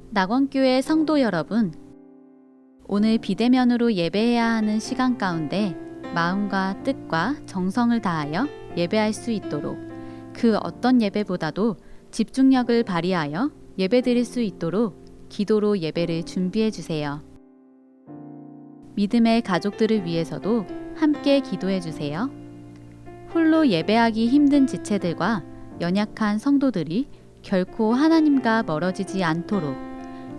낙원교회 성도 여러분, 오늘 비대면으로 예배해야 하는 시간 가운데 마음과 뜻과 정성을 다하여 예배할 수 있도록 그 어떤 예배보다도 집중력을 발휘하여 예배드릴 수 있도록 기도로 예배를 준비해 주세요. 믿음의 가족들을 위해서도 함께 기도해 주세요. 홀로 예배하기 힘든 지체들과 연약한 성도들이 결코 하나님과 멀어지지 않도록,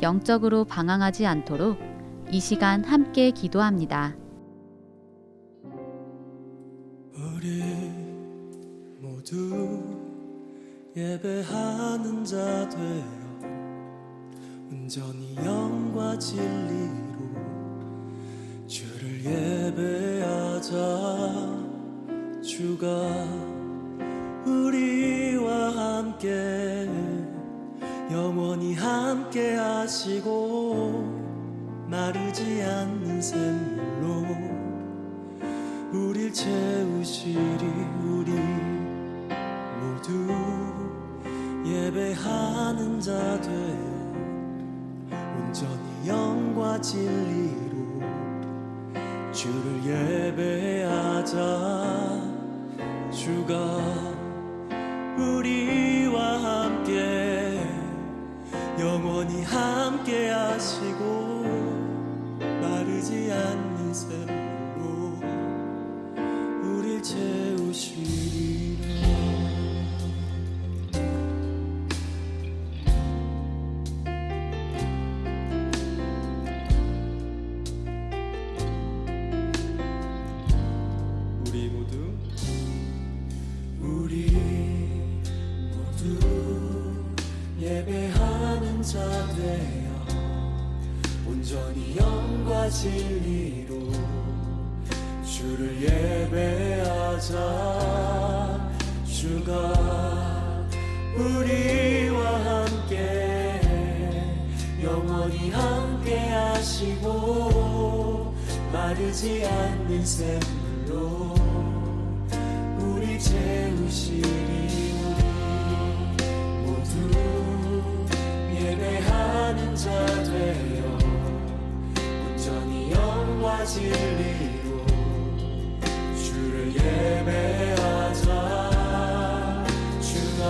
영적으로 방황하지 않도록 이 시간 함께 기도합니다. 우리 모두 예배하는 자 되어 온전히 영과 진리로 주를 예배하자. 주가 우리와 함께 영원히 함께 하시고 마르지 않는 샘물로 우릴 채우시리. 우리 모두 예배하는 자 되어 온전히 영과 진리로 주를 예배하자. 주가 우리와 함께 영원히 함께 하시고 마르지 않는 샘물로 우릴 채우시리라. 우리 모두 예배하는 자 되어 온전히 영과 진리로 주를 예배하자. 주가 우리와 함께 영원히 함께 하시고 마르지 않는 샘물로 우리 채우시리. 우리 모두 예배하는 자 되어 온전히 영과 진리로 주를 예배하자. 주가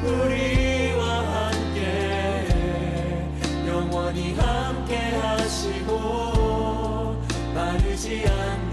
우리와 함께 영원히 함께 하시고 마르지 않는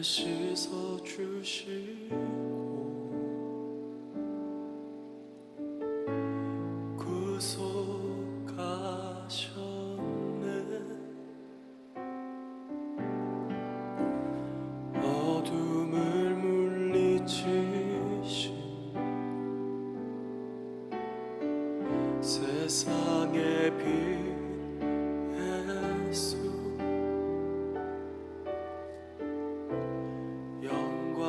씻어 주시고 구속하셨네. 어둠을 물리치신 세상의 빛 예수, 영광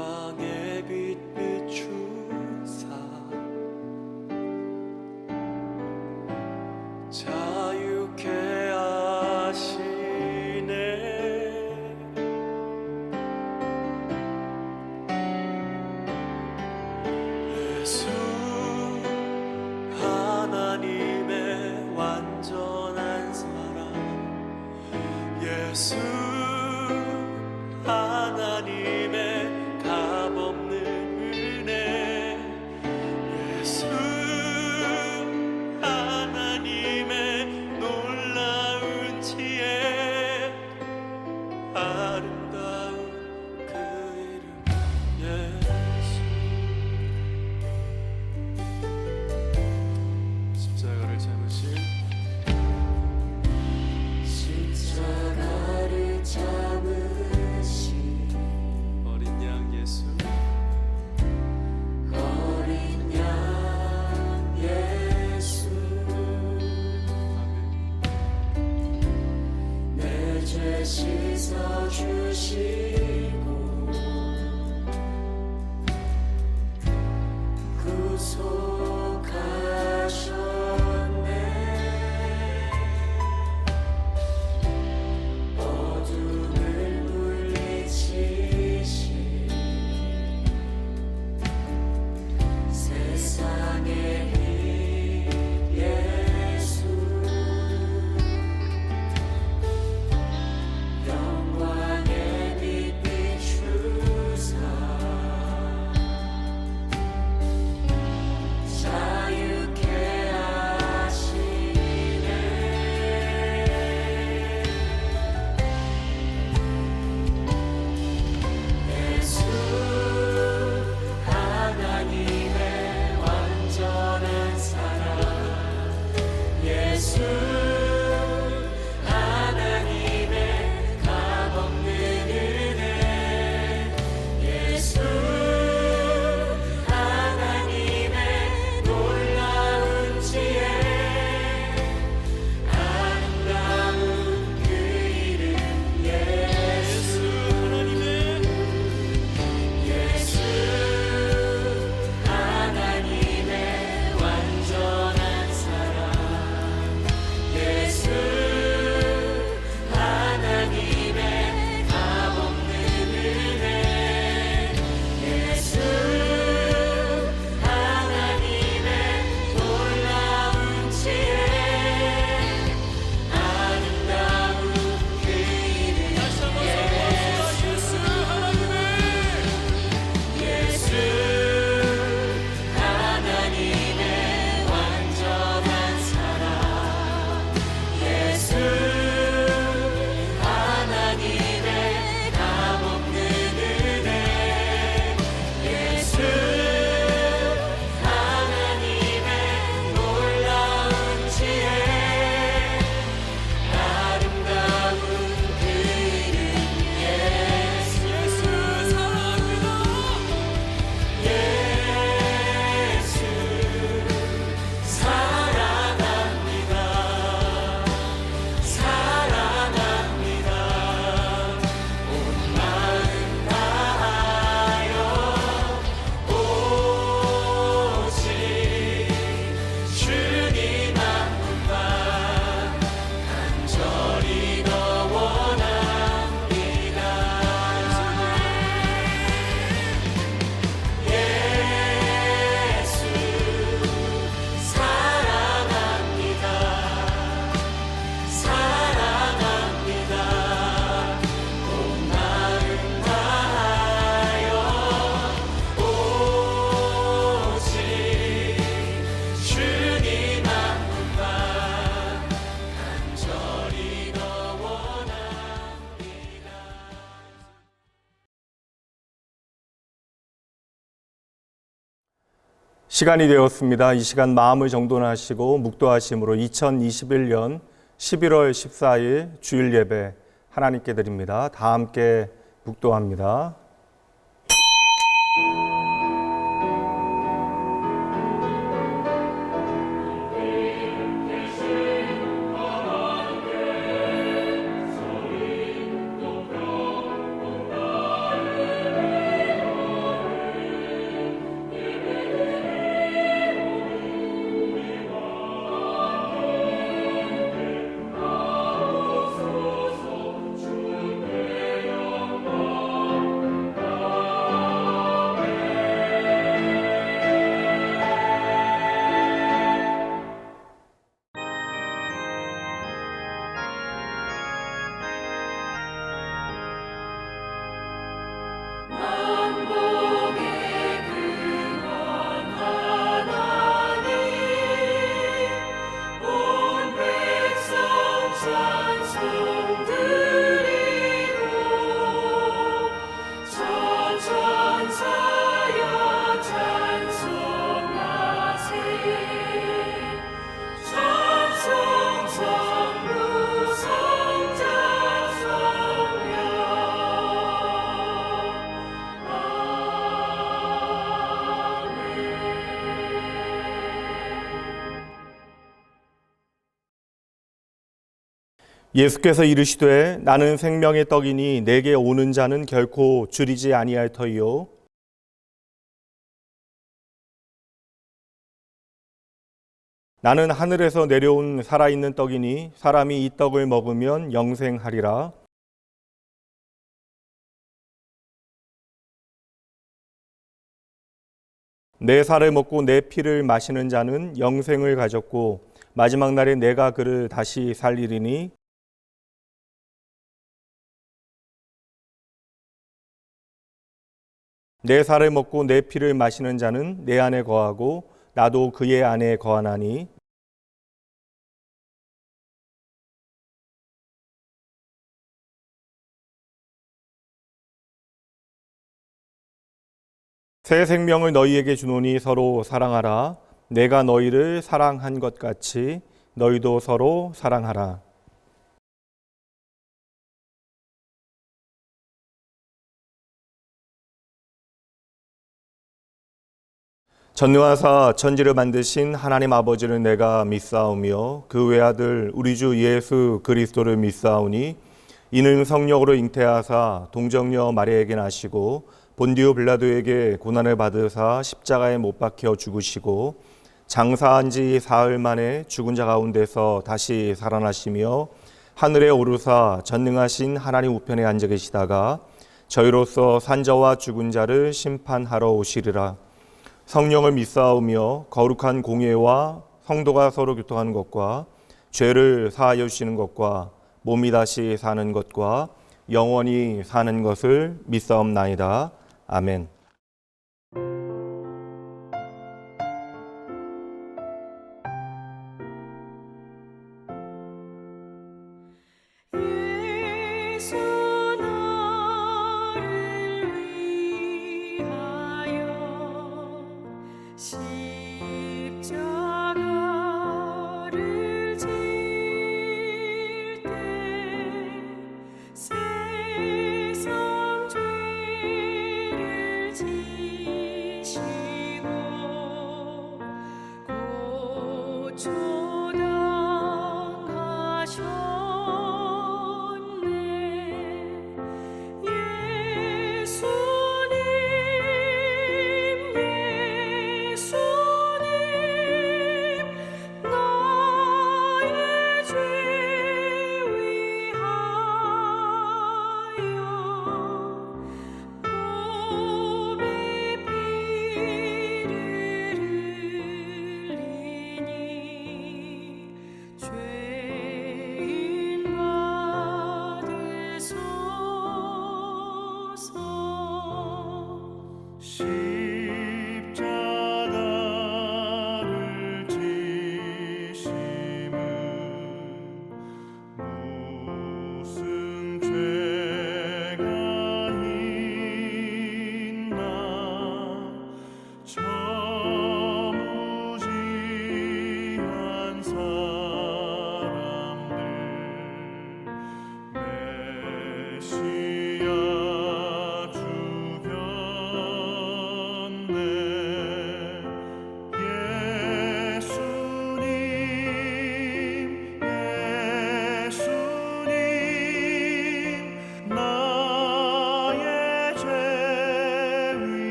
시간이 되었습니다. 이 시간 마음을 정돈하시고 묵도하심으로 2021년 11월 14일 주일 예배 하나님께 드립니다. 다 함께 묵도합니다. 예수께서 이르시되 나는 생명의 떡이니 내게 오는 자는 결코 줄이지 아니할 터이요 나는 하늘에서 내려온 살아있는 떡이니 사람이 이 떡을 먹으면 영생하리라. 내 살을 먹고 내 피를 마시는 자는 영생을 가졌고 마지막 날에 내가 그를 다시 살리리니 내 살을 먹고 내 피를 마시는 자는 내 안에 거하고 나도 그의 안에 거하나니 새 생명을 너희에게 주노니 서로 사랑하라. 내가 너희를 사랑한 것 같이 너희도 서로 사랑하라. 전능하사 천지를 만드신 하나님 아버지를 내가 믿사오며 그 외아들 우리 주 예수 그리스도를 믿사오니 이는 성령으로 잉태하사 동정녀 마리아에게 나시고 본디오 빌라도에게 고난을 받으사 십자가에 못 박혀 죽으시고 장사한 지 사흘 만에 죽은 자 가운데서 다시 살아나시며 하늘에 오르사 전능하신 하나님 우편에 앉아 계시다가 저희로서 산자와 죽은 자를 심판하러 오시리라. 성령을 믿사오며 거룩한 공예와 성도가 서로 교통하는 것과 죄를 사하여 주시는 것과 몸이 다시 사는 것과 영원히 사는 것을 믿사옵나이다. 아멘.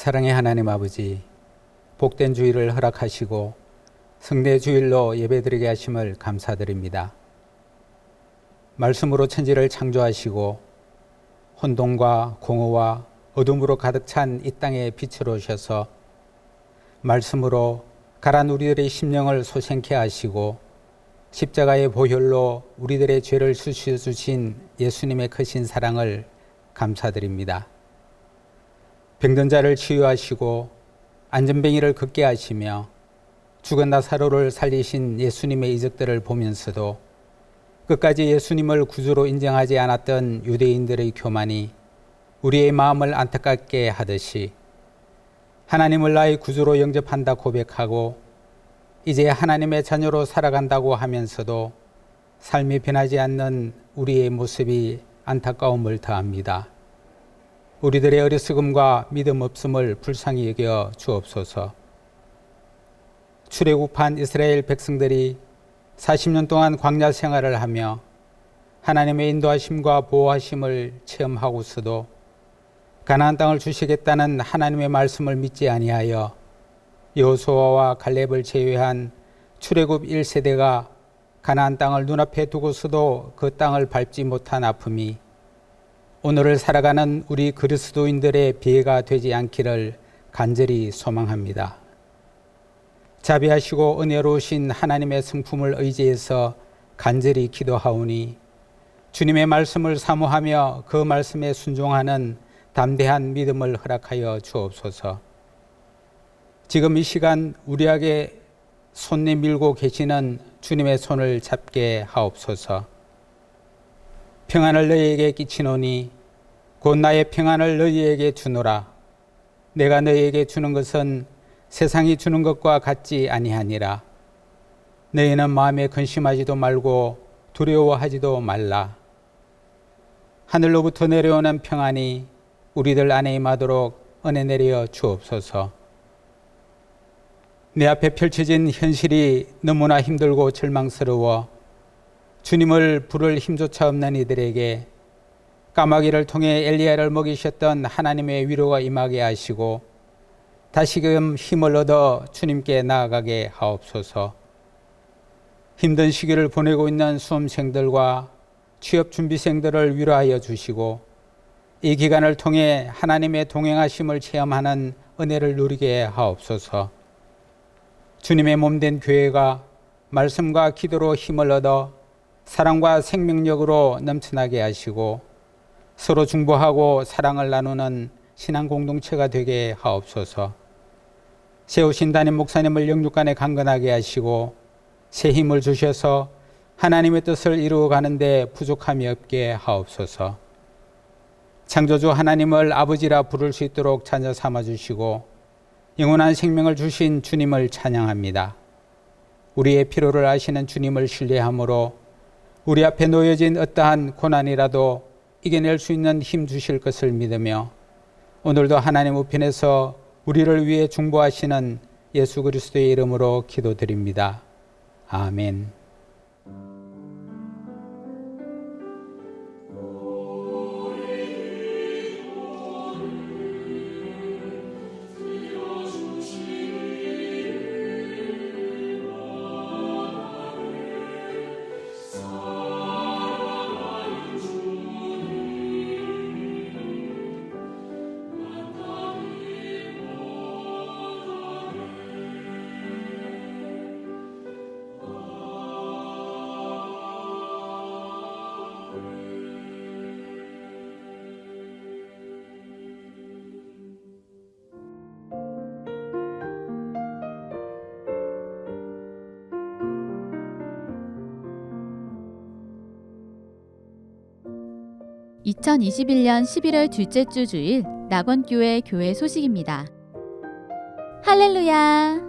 사랑의 하나님 아버지, 복된 주일을 허락하시고 성례 주일로 예배드리게 하심을 감사드립니다. 말씀으로 천지를 창조하시고 혼돈과 공허와 어둠으로 가득 찬 이 땅에 빛을 오셔서 말씀으로 가란 우리들의 심령을 소생케 하시고 십자가의 보혈로 우리들의 죄를 씻어 주신 예수님의 크신 사랑을 감사드립니다. 병든 자를 치유하시고 안전뱅이를 걷게 하시며 죽은 나사로를 살리신 예수님의 이적들을 보면서도 끝까지 예수님을 구주로 인정하지 않았던 유대인들의 교만이 우리의 마음을 안타깝게 하듯이 하나님을 나의 구주로 영접한다 고백하고 이제 하나님의 자녀로 살아간다고 하면서도 삶이 변하지 않는 우리의 모습이 안타까움을 더합니다. 우리들의 어리석음과 믿음 없음을 불쌍히 여겨 주옵소서. 출애굽한 이스라엘 백성들이 40년 동안 광야 생활을 하며 하나님의 인도하심과 보호하심을 체험하고서도 가나안 땅을 주시겠다는 하나님의 말씀을 믿지 아니하여 여호수아와 갈렙을 제외한 출애굽 1세대가 가나안 땅을 눈앞에 두고서도 그 땅을 밟지 못한 아픔이 오늘을 살아가는 우리 그리스도인들의 비애가 되지 않기를 간절히 소망합니다. 자비하시고 은혜로우신 하나님의 성품을 의지해서 간절히 기도하오니 주님의 말씀을 사모하며 그 말씀에 순종하는 담대한 믿음을 허락하여 주옵소서. 지금 이 시간 우리에게 손 내밀고 계시는 주님의 손을 잡게 하옵소서. 평안을 너희에게 끼치노니 곧 나의 평안을 너희에게 주노라. 내가 너희에게 주는 것은 세상이 주는 것과 같지 아니하니라. 너희는 마음에 근심하지도 말고 두려워하지도 말라. 하늘로부터 내려오는 평안이 우리들 안에 임하도록 은혜 내려 주옵소서. 내 앞에 펼쳐진 현실이 너무나 힘들고 절망스러워 주님을 부를 힘조차 없는 이들에게 까마귀를 통해 엘리야를 먹이셨던 하나님의 위로가 임하게 하시고 다시금 힘을 얻어 주님께 나아가게 하옵소서. 힘든 시기를 보내고 있는 수험생들과 취업준비생들을 위로하여 주시고 이 기간을 통해 하나님의 동행하심을 체험하는 은혜를 누리게 하옵소서. 주님의 몸된 교회가 말씀과 기도로 힘을 얻어 사랑과 생명력으로 넘쳐나게 하시고 서로 중보하고 사랑을 나누는 신앙 공동체가 되게 하옵소서. 세우신 담임 목사님을 영육간에 강건하게 하시고 새 힘을 주셔서 하나님의 뜻을 이루어가는 데 부족함이 없게 하옵소서. 창조주 하나님을 아버지라 부를 수 있도록 자녀 삼아주시고 영원한 생명을 주신 주님을 찬양합니다. 우리의 필요를 아시는 주님을 신뢰함으로 우리 앞에 놓여진 어떠한 고난이라도 이겨낼 수 있는 힘 주실 것을 믿으며 오늘도 하나님 우편에서 우리를 위해 중보하시는 예수 그리스도의 이름으로 기도드립니다. 아멘. (2021년 11월) 둘째 주 주일 낙원교회 교회 소식입니다. 할렐루야!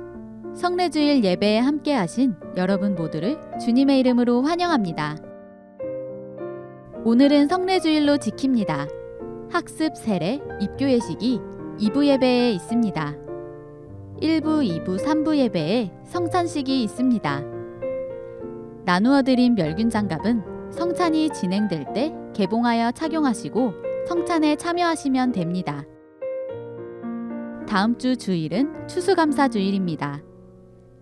성례주일 예배에 함께 하신 여러분 모두를 주님의 이름으로 환영합니다. 오늘은 성례주일로 지킵니다. 학습, 세례, 입교 예식이 2부 예배에 있습니다. 1부, 2부, 3부 예배에 성찬식이 있습니다. 나누어 드린 멸균 장갑은 성찬이 진행될 때 개봉하여 착용하시고 성찬에 참여하시면 됩니다. 다음 주 주일은 추수감사주일입니다.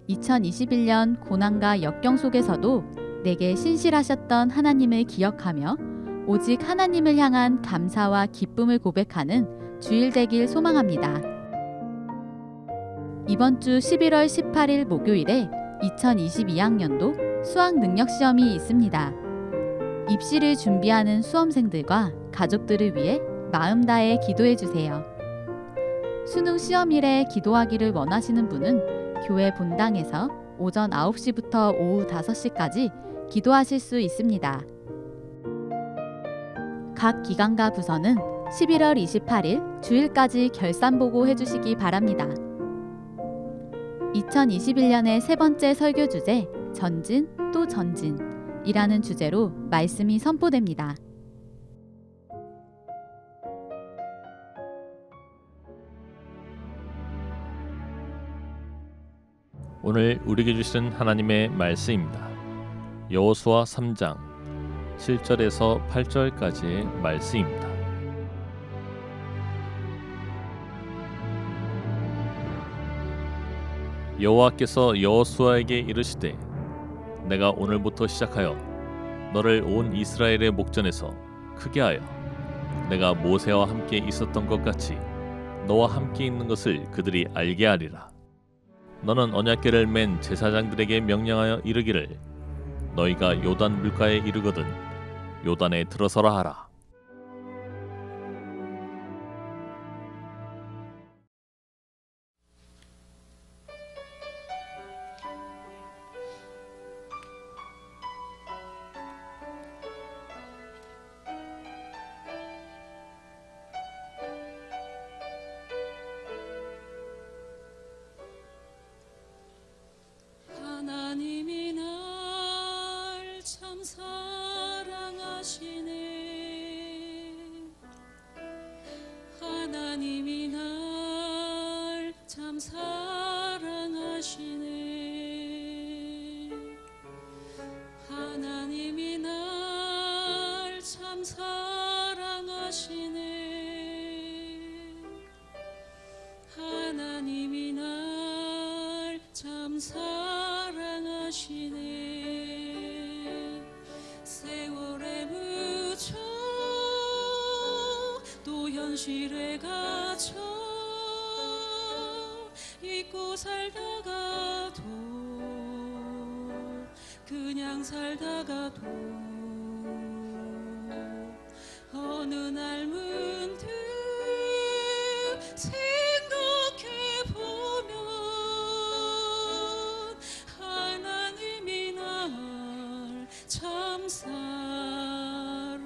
2021년 고난과 역경 속에서도 내게 신실하셨던 하나님을 기억하며 오직 하나님을 향한 감사와 기쁨을 고백하는 주일 되길 소망합니다. 이번 주 11월 18일 목요일에 2022학년도 수학 능력 시험이 있습니다. 입시를 준비하는 수험생들과 가족들을 위해 마음 다해 기도해 주세요. 수능 시험일에 기도하기를 원하시는 분은 교회 본당에서 오전 9시부터 오후 5시까지 기도하실 수 있습니다. 각 기관과 부서는 11월 28일 주일까지 결산보고 해주시기 바랍니다. 2021년의 세 번째 설교 주제 전진 또 전진이라는 주제로 말씀이 선포됩니다. 오늘 우리에게 주시는 하나님의 말씀입니다. 여호수아 3장 7절에서 8절까지의 말씀입니다. 여호와께서 여호수아에게 이르시되 내가 오늘부터 시작하여 너를 온 이스라엘의 목전에서 크게 하여 내가 모세와 함께 있었던 것 같이 너와 함께 있는 것을 그들이 알게 하리라. 너는 언약궤를 맨 제사장들에게 명령하여 이르기를 너희가 요단 물가에 이르거든 요단에 들어서라 하라. 하나님이 날 참 사랑하시네. 하나님이 날 참 사랑하시네. 하나님이 날 참 사랑하시네. 하나님이 날 참 사랑하시네. 세월에 묻혀 또 현실에 갇혀 잊고 살다가도 그냥 살다가도 어느 날 문득 생각해보면 하나님이 날 참 사랑하시네.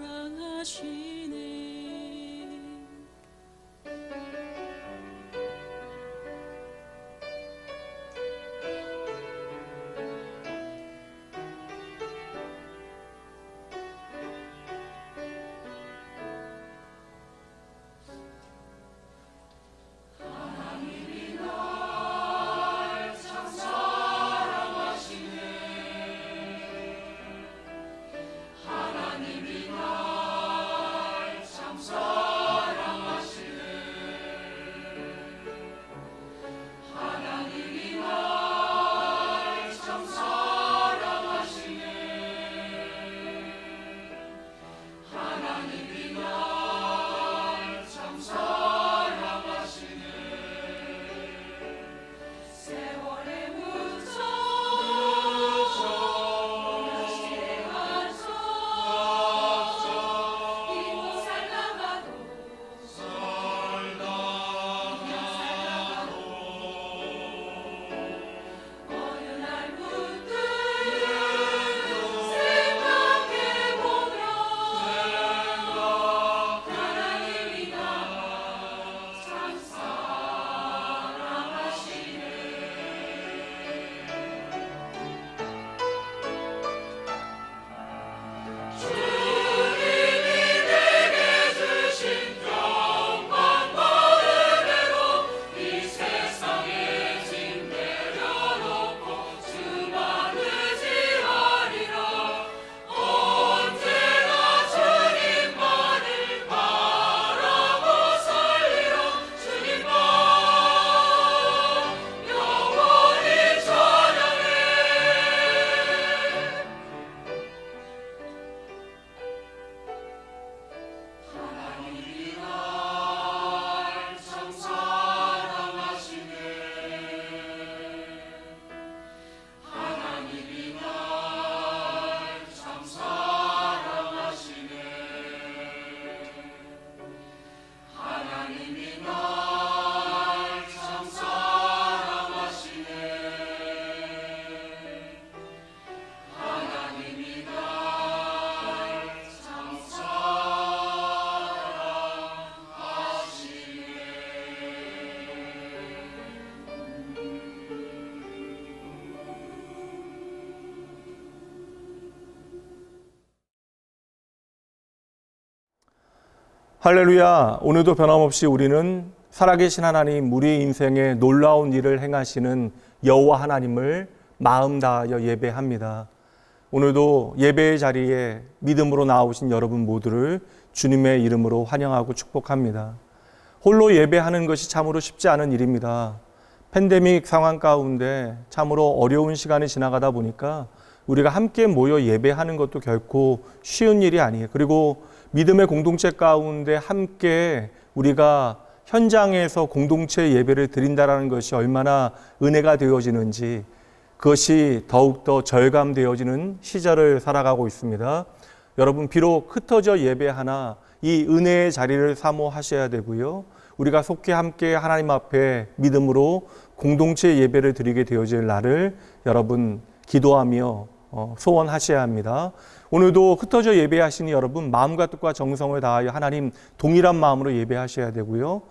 할렐루야. 오늘도 변함없이 우리는 살아계신 하나님, 우리 인생에 놀라운 일을 행하시는 여호와 하나님을 마음 다하여 예배합니다. 오늘도 예배의 자리에 믿음으로 나오신 여러분 모두를 주님의 이름으로 환영하고 축복합니다. 홀로 예배하는 것이 참으로 쉽지 않은 일입니다. 팬데믹 상황 가운데 참으로 어려운 시간이 지나가다 보니까 우리가 함께 모여 예배하는 것도 결코 쉬운 일이 아니에요. 그리고 믿음의 공동체 가운데 함께 우리가 현장에서 공동체 예배를 드린다는 것이 얼마나 은혜가 되어지는지, 그것이 더욱더 절감되어지는 시절을 살아가고 있습니다. 여러분, 비록 흩어져 예배하나 이 은혜의 자리를 사모하셔야 되고요. 우리가 속히 함께 하나님 앞에 믿음으로 공동체 예배를 드리게 되어질 날을 여러분 기도하며 소원하셔야 합니다. 오늘도 흩어져 예배하시는 여러분, 마음과 뜻과 정성을 다하여 하나님 동일한 마음으로 예배하셔야 되고요.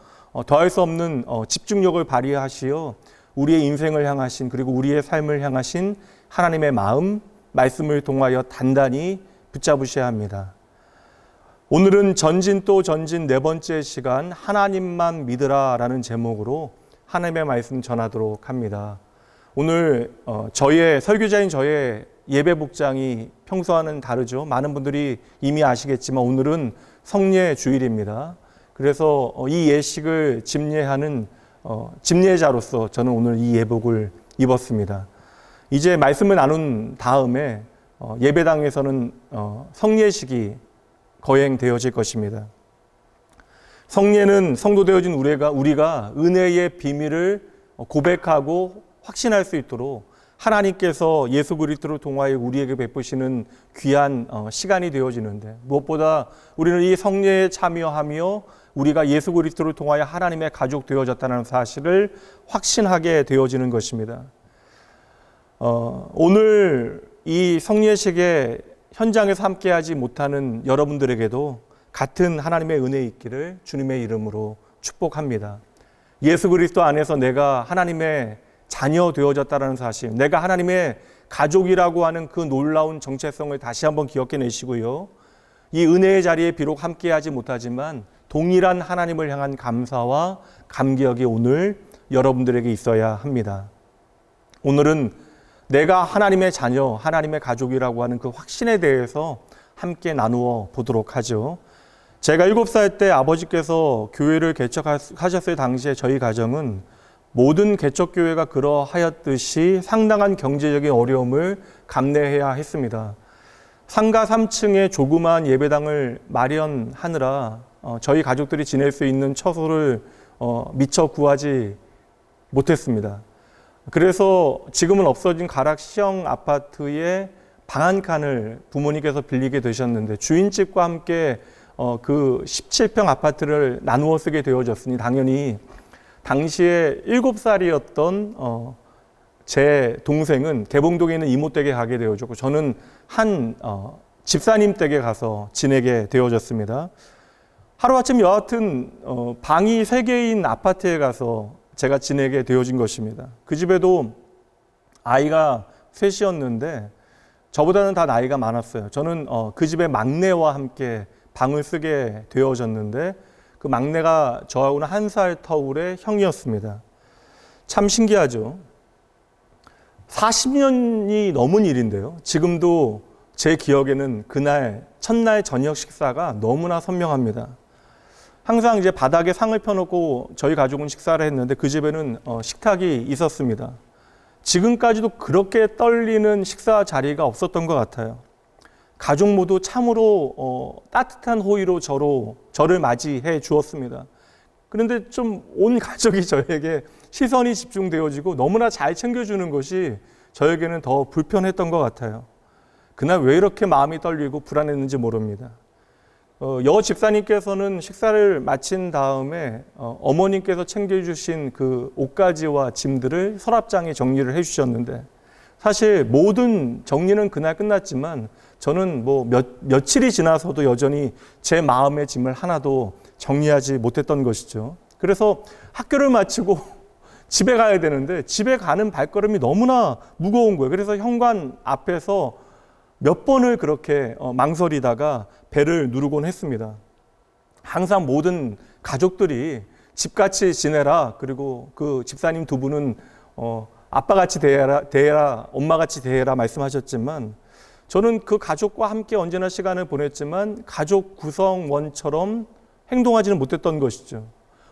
더할 수 없는 집중력을 발휘하시어 우리의 인생을 향하신, 그리고 우리의 삶을 향하신 하나님의 마음, 말씀을 통하여 단단히 붙잡으셔야 합니다. 오늘은 전진 또 전진 네 번째 시간, 하나님만 믿으라 라는 제목으로 하나님의 말씀 전하도록 합니다. 오늘 저의 설교자인 저의 예배 복장이 평소와는 다르죠. 많은 분들이 이미 아시겠지만 오늘은 성례 주일입니다. 그래서 이 예식을 집례하는 집례자로서 저는 오늘 이 예복을 입었습니다. 이제 말씀을 나눈 다음에 예배당에서는 성례식이 거행되어질 것입니다. 성례는 성도 되어진 우리가 은혜의 비밀을 고백하고 확신할 수 있도록 하나님께서 예수 그리스도를 통하여 우리에게 베푸시는 귀한 시간이 되어지는데, 무엇보다 우리는 이 성례에 참여하며 우리가 예수 그리스도를 통하여 하나님의 가족 되어졌다는 사실을 확신하게 되어지는 것입니다. 오늘 이 성례식에 현장에서 함께하지 못하는 여러분들에게도 같은 하나님의 은혜 있기를 주님의 이름으로 축복합니다. 예수 그리스도 안에서 내가 하나님의 자녀 되어졌다는 사실, 내가 하나님의 가족이라고 하는 그 놀라운 정체성을 다시 한번 기억해내시고요. 이 은혜의 자리에 비록 함께하지 못하지만 동일한 하나님을 향한 감사와 감격이 오늘 여러분들에게 있어야 합니다. 오늘은 내가 하나님의 자녀, 하나님의 가족이라고 하는 그 확신에 대해서 함께 나누어 보도록 하죠. 제가 7살 때 아버지께서 교회를 개척하셨을 당시에 저희 가정은 모든 개척교회가 그러하였듯이 상당한 경제적인 어려움을 감내해야 했습니다. 상가 3층에 조그마한 예배당을 마련하느라 저희 가족들이 지낼 수 있는 처소를 미처 구하지 못했습니다. 그래서 지금은 없어진 가락시형 아파트에 방 한 칸을 부모님께서 빌리게 되셨는데, 주인집과 함께 그 17평 아파트를 나누어 쓰게 되어졌으니 당연히 당시에 7살이었던 제 동생은 개봉동에 있는 이모 댁에 가게 되어졌고, 저는 한 집사님 댁에 가서 지내게 되어졌습니다. 하루아침 여하튼 방이 3개인 아파트에 가서 제가 지내게 되어진 것입니다. 그 집에도 아이가 셋이었는데 저보다는 다 나이가 많았어요. 저는 그 집의 막내와 함께 방을 쓰게 되어졌는데, 그 막내가 저하고는 1살 터울의 형이었습니다. 참 신기하죠. 40년이 넘은 일인데요. 지금도 제 기억에는 그날 첫날 저녁 식사가 너무나 선명합니다. 항상 이제 바닥에 상을 펴놓고 저희 가족은 식사를 했는데 그 집에는 식탁이 있었습니다. 지금까지도 그렇게 떨리는 식사 자리가 없었던 것 같아요. 가족 모두 참으로 따뜻한 호의로 저를 맞이해 주었습니다. 그런데 좀 온 가족이 저에게 시선이 집중되어지고 너무나 잘 챙겨주는 것이 저에게는 더 불편했던 것 같아요. 그날 왜 이렇게 마음이 떨리고 불안했는지 모릅니다. 여 집사님께서는 식사를 마친 다음에 어머님께서 챙겨주신 그 옷가지와 짐들을 서랍장에 정리를 해주셨는데, 사실 모든 정리는 그날 끝났지만 저는 며칠이 지나서도 여전히 제 마음의 짐을 하나도 정리하지 못했던 것이죠. 그래서 학교를 마치고 집에 가야 되는데 집에 가는 발걸음이 너무나 무거운 거예요. 그래서 현관 앞에서 몇 번을 그렇게 망설이다가 배를 누르곤 했습니다. 항상 모든 가족들이 집같이 지내라, 그리고 그 집사님 두 분은 아빠같이 대해라, 엄마같이 대해라 말씀하셨지만, 저는 그 가족과 함께 언제나 시간을 보냈지만 가족 구성원처럼 행동하지는 못했던 것이죠.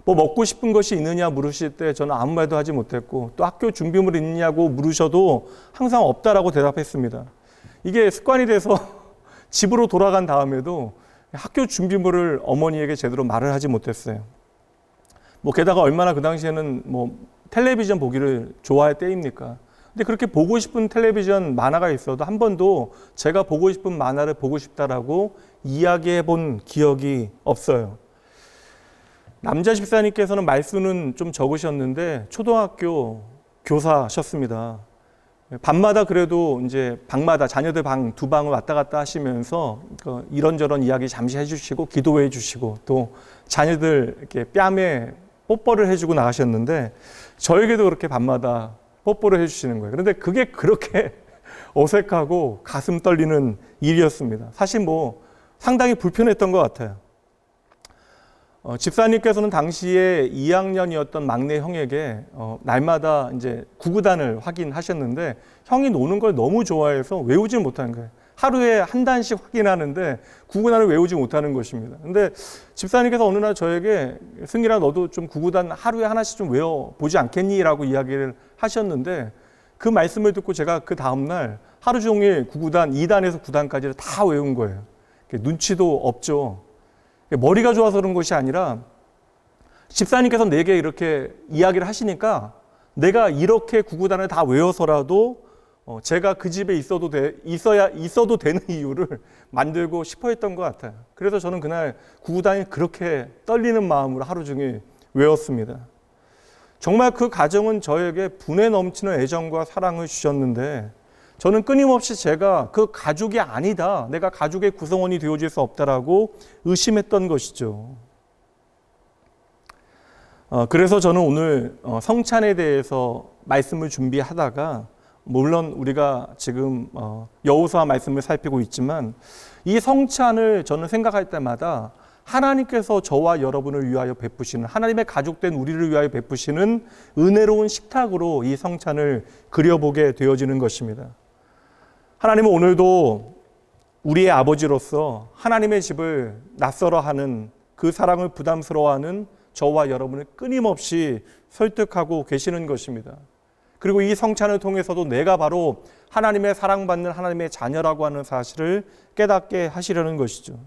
뭐 먹고 싶은 것이 있느냐 물으실 때 저는 아무 말도 하지 못했고, 또 학교 준비물 있냐고 물으셔도 항상 없다라고 대답했습니다. 이게 습관이 돼서 집으로 돌아간 다음에도 학교 준비물을 어머니에게 제대로 말을 하지 못했어요. 뭐 게다가 얼마나 그 당시에는 뭐 텔레비전 보기를 좋아할 때입니까? 근데 그렇게 보고 싶은 텔레비전 만화가 있어도 한 번도 제가 보고 싶은 만화를 보고 싶다라고 이야기해 본 기억이 없어요. 남자 집사님께서는 말수는 좀 적으셨는데 초등학교 교사셨습니다. 밤마다 그래도 이제 방마다 자녀들 방 두 방을 왔다 갔다 하시면서 이런저런 이야기 잠시 해주시고 기도해 주시고 또 자녀들 이렇게 뺨에 뽀뽀를 해주고 나가셨는데 저에게도 그렇게 밤마다 뽀뽀를 해주시는 거예요. 그런데 그게 그렇게 어색하고 가슴 떨리는 일이었습니다. 사실 뭐 상당히 불편했던 것 같아요. 집사님께서는 당시에 2학년이었던 막내 형에게 날마다 이제 구구단을 확인하셨는데 형이 노는 걸 너무 좋아해서 외우지 못하는 거예요. 하루에 한 단씩 확인하는데 구구단을 외우지 못하는 것입니다. 근데 집사님께서 어느 날 저에게 승일아 너도 좀 구구단 하루에 하나씩 좀 외워보지 않겠니? 라고 이야기를 하셨는데 그 말씀을 듣고 제가 그 다음날 하루 종일 구구단 2단에서 9단까지를 다 외운 거예요. 눈치도 없죠. 머리가 좋아서 그런 것이 아니라 집사님께서 내게 이렇게 이야기를 하시니까 내가 이렇게 구구단을 다 외워서라도 제가 그 집에 있어도 되는 이유를 만들고 싶어 했던 것 같아요. 그래서 저는 그날 구구단이 그렇게 떨리는 마음으로 하루 종일 외웠습니다. 정말 그 가정은 저에게 분에 넘치는 애정과 사랑을 주셨는데 저는 끊임없이 제가 그 가족이 아니다, 내가 가족의 구성원이 되어질 수 없다라고 의심했던 것이죠. 그래서 저는 오늘 성찬에 대해서 말씀을 준비하다가 물론 우리가 지금 여호수아 말씀을 살피고 있지만 이 성찬을 저는 생각할 때마다 하나님께서 저와 여러분을 위하여 베푸시는, 하나님의 가족된 우리를 위하여 베푸시는 은혜로운 식탁으로 이 성찬을 그려보게 되어지는 것입니다. 하나님은 오늘도 우리의 아버지로서 하나님의 집을 낯설어하는, 그 사랑을 부담스러워하는 저와 여러분을 끊임없이 설득하고 계시는 것입니다. 그리고 이 성찬을 통해서도 내가 바로 하나님의 사랑받는 하나님의 자녀라고 하는 사실을 깨닫게 하시려는 것이죠.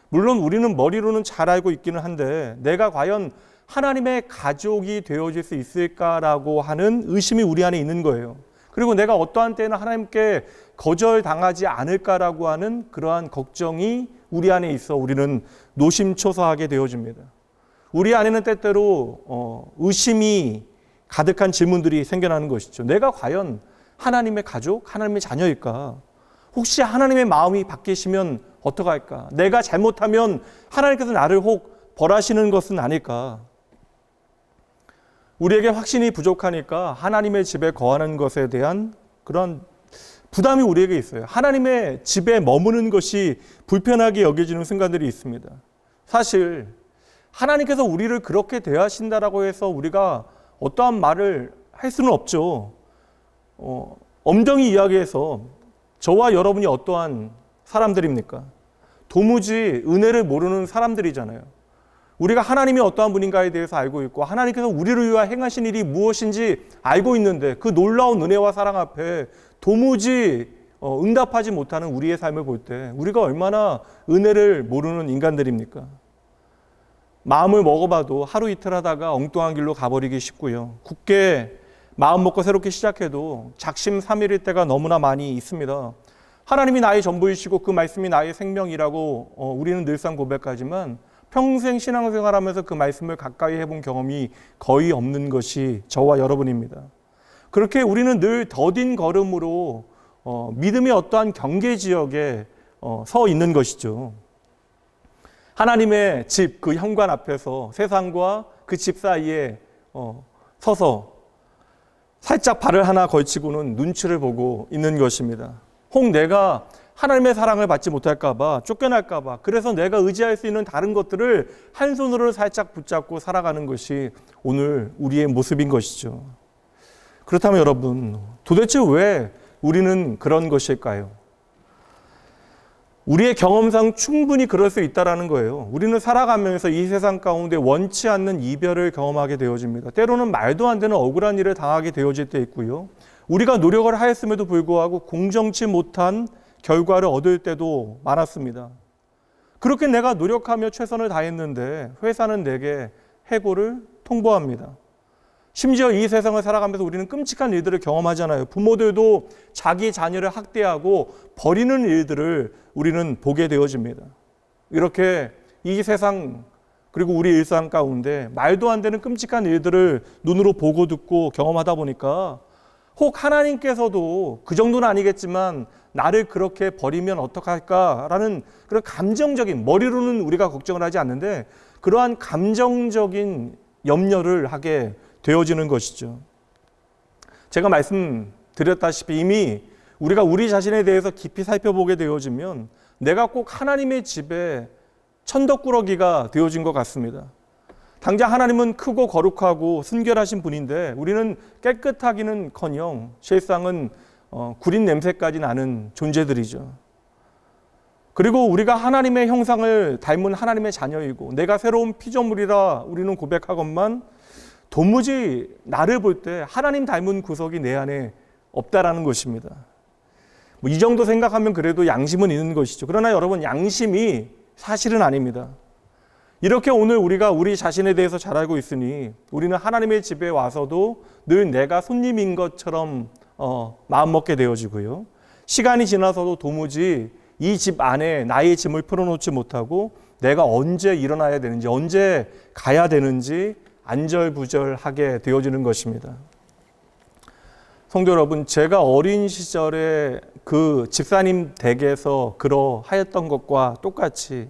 물론 우리는 머리로는 잘 알고 있기는 한데 내가 과연 하나님의 가족이 되어질 수 있을까라고 하는 의심이 우리 안에 있는 거예요. 그리고 내가 어떠한 때는 하나님께 거절당하지 않을까라고 하는 그러한 걱정이 우리 안에 있어 우리는 노심초사하게 되어집니다. 우리 안에는 때때로 의심이 가득한 질문들이 생겨나는 것이죠. 내가 과연 하나님의 가족, 하나님의 자녀일까? 혹시 하나님의 마음이 바뀌시면 어떡할까? 내가 잘못하면 하나님께서 나를 혹 벌하시는 것은 아닐까? 우리에게 확신이 부족하니까 하나님의 집에 거하는 것에 대한 그런 부담이 우리에게 있어요. 하나님의 집에 머무는 것이 불편하게 여겨지는 순간들이 있습니다. 사실 하나님께서 우리를 그렇게 대하신다라고 해서 우리가 어떠한 말을 할 수는 없죠. 엄정히 이야기해서 저와 여러분이 어떠한 사람들입니까? 도무지 은혜를 모르는 사람들이잖아요. 우리가 하나님이 어떠한 분인가에 대해서 알고 있고 하나님께서 우리를 위하여 행하신 일이 무엇인지 알고 있는데 그 놀라운 은혜와 사랑 앞에 도무지 응답하지 못하는 우리의 삶을 볼 때 우리가 얼마나 은혜를 모르는 인간들입니까? 마음을 먹어봐도 하루 이틀 하다가 엉뚱한 길로 가버리기 쉽고요. 굳게 마음 먹고 새롭게 시작해도 작심삼일일 때가 너무나 많이 있습니다. 하나님이 나의 전부이시고 그 말씀이 나의 생명이라고 우리는 늘상 고백하지만 평생 신앙생활하면서 그 말씀을 가까이 해본 경험이 거의 없는 것이 저와 여러분입니다. 그렇게 우리는 늘 더딘 걸음으로 믿음의 어떠한 경계 지역에 서 있는 것이죠. 하나님의 집, 그 현관 앞에서 세상과 그 집 사이에 서서 살짝 발을 하나 걸치고는 눈치를 보고 있는 것입니다. 혹 내가 하나님의 사랑을 받지 못할까 봐, 쫓겨날까 봐, 그래서 내가 의지할 수 있는 다른 것들을 한 손으로 살짝 붙잡고 살아가는 것이 오늘 우리의 모습인 것이죠. 그렇다면 여러분, 도대체 왜 우리는 그런 것일까요? 우리의 경험상 충분히 그럴 수 있다는 거예요. 우리는 살아가면서 이 세상 가운데 원치 않는 이별을 경험하게 되어집니다. 때로는 말도 안 되는 억울한 일을 당하게 되어질 때 있고요. 우리가 노력을 하였음에도 불구하고 공정치 못한 결과를 얻을 때도 많았습니다. 그렇게 내가 노력하며 최선을 다했는데 회사는 내게 해고를 통보합니다. 심지어 이 세상을 살아가면서 우리는 끔찍한 일들을 경험하잖아요. 부모들도 자기 자녀를 학대하고 버리는 일들을 우리는 보게 되어집니다. 이렇게 이 세상 그리고 우리 일상 가운데 말도 안 되는 끔찍한 일들을 눈으로 보고 듣고 경험하다 보니까 혹 하나님께서도 그 정도는 아니겠지만 나를 그렇게 버리면 어떡할까라는 그런 감정적인, 머리로는 우리가 걱정을 하지 않는데 그러한 감정적인 염려를 하게 되어지는 것이죠. 제가 말씀드렸다시피 이미 우리가 우리 자신에 대해서 깊이 살펴보게 되어지면 내가 꼭 하나님의 집에 천덕꾸러기가 되어진 것 같습니다. 당장 하나님은 크고 거룩하고 순결하신 분인데 우리는 깨끗하기는커녕 실상은 구린 냄새까지 나는 존재들이죠. 그리고 우리가 하나님의 형상을 닮은 하나님의 자녀이고 내가 새로운 피조물이라 우리는 고백하건만 도무지 나를 볼 때 하나님 닮은 구석이 내 안에 없다라는 것입니다. 이 정도 생각하면 그래도 양심은 있는 것이죠. 그러나 여러분, 양심이 사실은 아닙니다. 이렇게 오늘 우리가 우리 자신에 대해서 잘 알고 있으니 우리는 하나님의 집에 와서도 늘 내가 손님인 것처럼 마음먹게 되어지고요. 시간이 지나서도 도무지 이 집 안에 나의 짐을 풀어놓지 못하고 내가 언제 일어나야 되는지 언제 가야 되는지 안절부절하게 되어지는 것입니다. 성도 여러분, 제가 어린 시절에 그 집사님 댁에서 그러하였던 것과 똑같이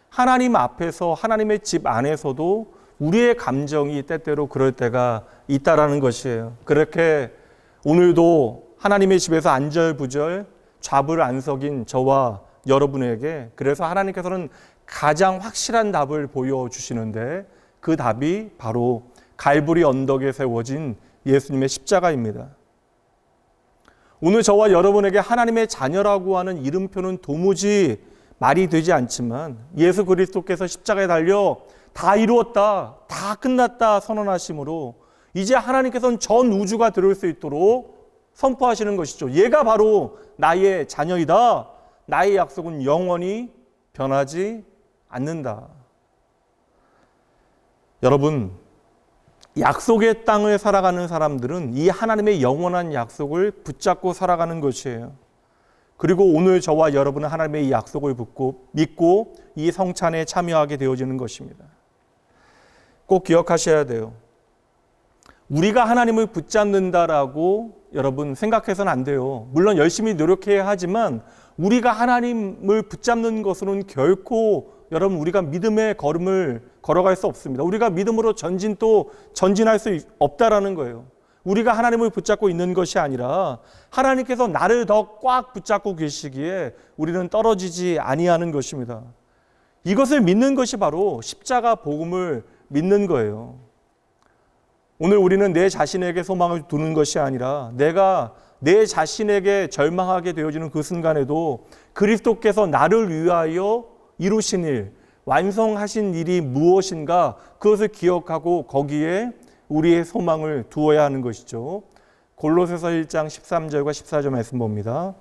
하나님 앞에서 하나님의 집 안에서도 우리의 감정이 때때로 그럴 때가 있다라는 것이에요. 그렇게 오늘도 하나님의 집에서 안절부절 좌불안석인 저와 여러분에게 그래서 하나님께서는 가장 확실한 답을 보여주시는데 그 답이 바로 갈보리 언덕에 세워진 예수님의 십자가입니다. 오늘 저와 여러분에게 하나님의 자녀라고 하는 이름표는 도무지 말이 되지 않지만 예수 그리스도께서 십자가에 달려 다 이루었다, 다 끝났다 선언하심으로 이제 하나님께서는 전 우주가 들을 수 있도록 선포하시는 것이죠. 얘가 바로 나의 자녀이다. 나의 약속은 영원히 변하지 않는다. 여러분, 약속의 땅을 살아가는 사람들은 이 하나님의 영원한 약속을 붙잡고 살아가는 것이에요. 그리고 오늘 저와 여러분은 하나님의 이 약속을 믿고 이 성찬에 참여하게 되어지는 것입니다. 꼭 기억하셔야 돼요. 우리가 하나님을 붙잡는다라고 여러분 생각해서는 안 돼요. 물론 열심히 노력해야 하지만 우리가 하나님을 붙잡는 것으로는 결코 여러분 우리가 믿음의 걸음을 걸어갈 수 없습니다. 우리가 믿음으로 전진할 수 없다라는 거예요. 우리가 하나님을 붙잡고 있는 것이 아니라 하나님께서 나를 더 꽉 붙잡고 계시기에 우리는 떨어지지 아니하는 것입니다. 이것을 믿는 것이 바로 십자가 복음을 믿는 거예요. 오늘 우리는 내 자신에게 소망을 두는 것이 아니라 내가 내 자신에게 절망하게 되어지는 그 순간에도 그리스도께서 나를 위하여 이루신 일, 완성하신 일이 무엇인가 그것을 기억하고 거기에 우리의 소망을 두어야 하는 것이죠. 골로새서 1장 13절과 14절 말씀 봅니다.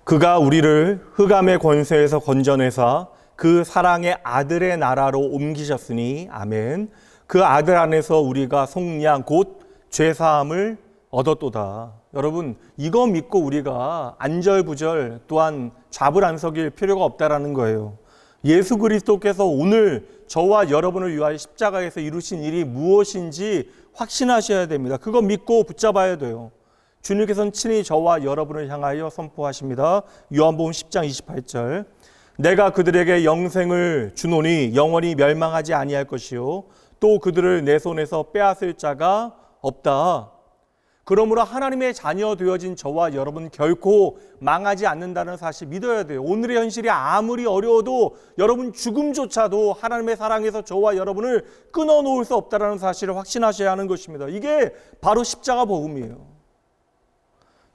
그가 우리를 흑암의 권세에서 건져내사 그 사랑의 아들의 나라로 옮기셨으니 아멘. 그 아들 안에서 우리가 속량 곧 죄사함을 얻었도다. 여러분, 이거 믿고 우리가 안절부절 또한 좌불안석일 필요가 없다라는 거예요. 예수 그리스도께서 오늘 저와 여러분을 위하여 십자가에서 이루신 일이 무엇인지 확신하셔야 됩니다. 그거 믿고 붙잡아야 돼요. 주님께서는 친히 저와 여러분을 향하여 선포하십니다. 요한복음 10장 28절. 내가 그들에게 영생을 주노니 영원히 멸망하지 아니할 것이요 또 그들을 내 손에서 빼앗을 자가 없다. 그러므로 하나님의 자녀 되어진 저와 여러분 결코 망하지 않는다는 사실 믿어야 돼요. 오늘의 현실이 아무리 어려워도 여러분 죽음조차도 하나님의 사랑에서 저와 여러분을 끊어놓을 수 없다는 사실을 확신하셔야 하는 것입니다. 이게 바로 십자가 복음이에요.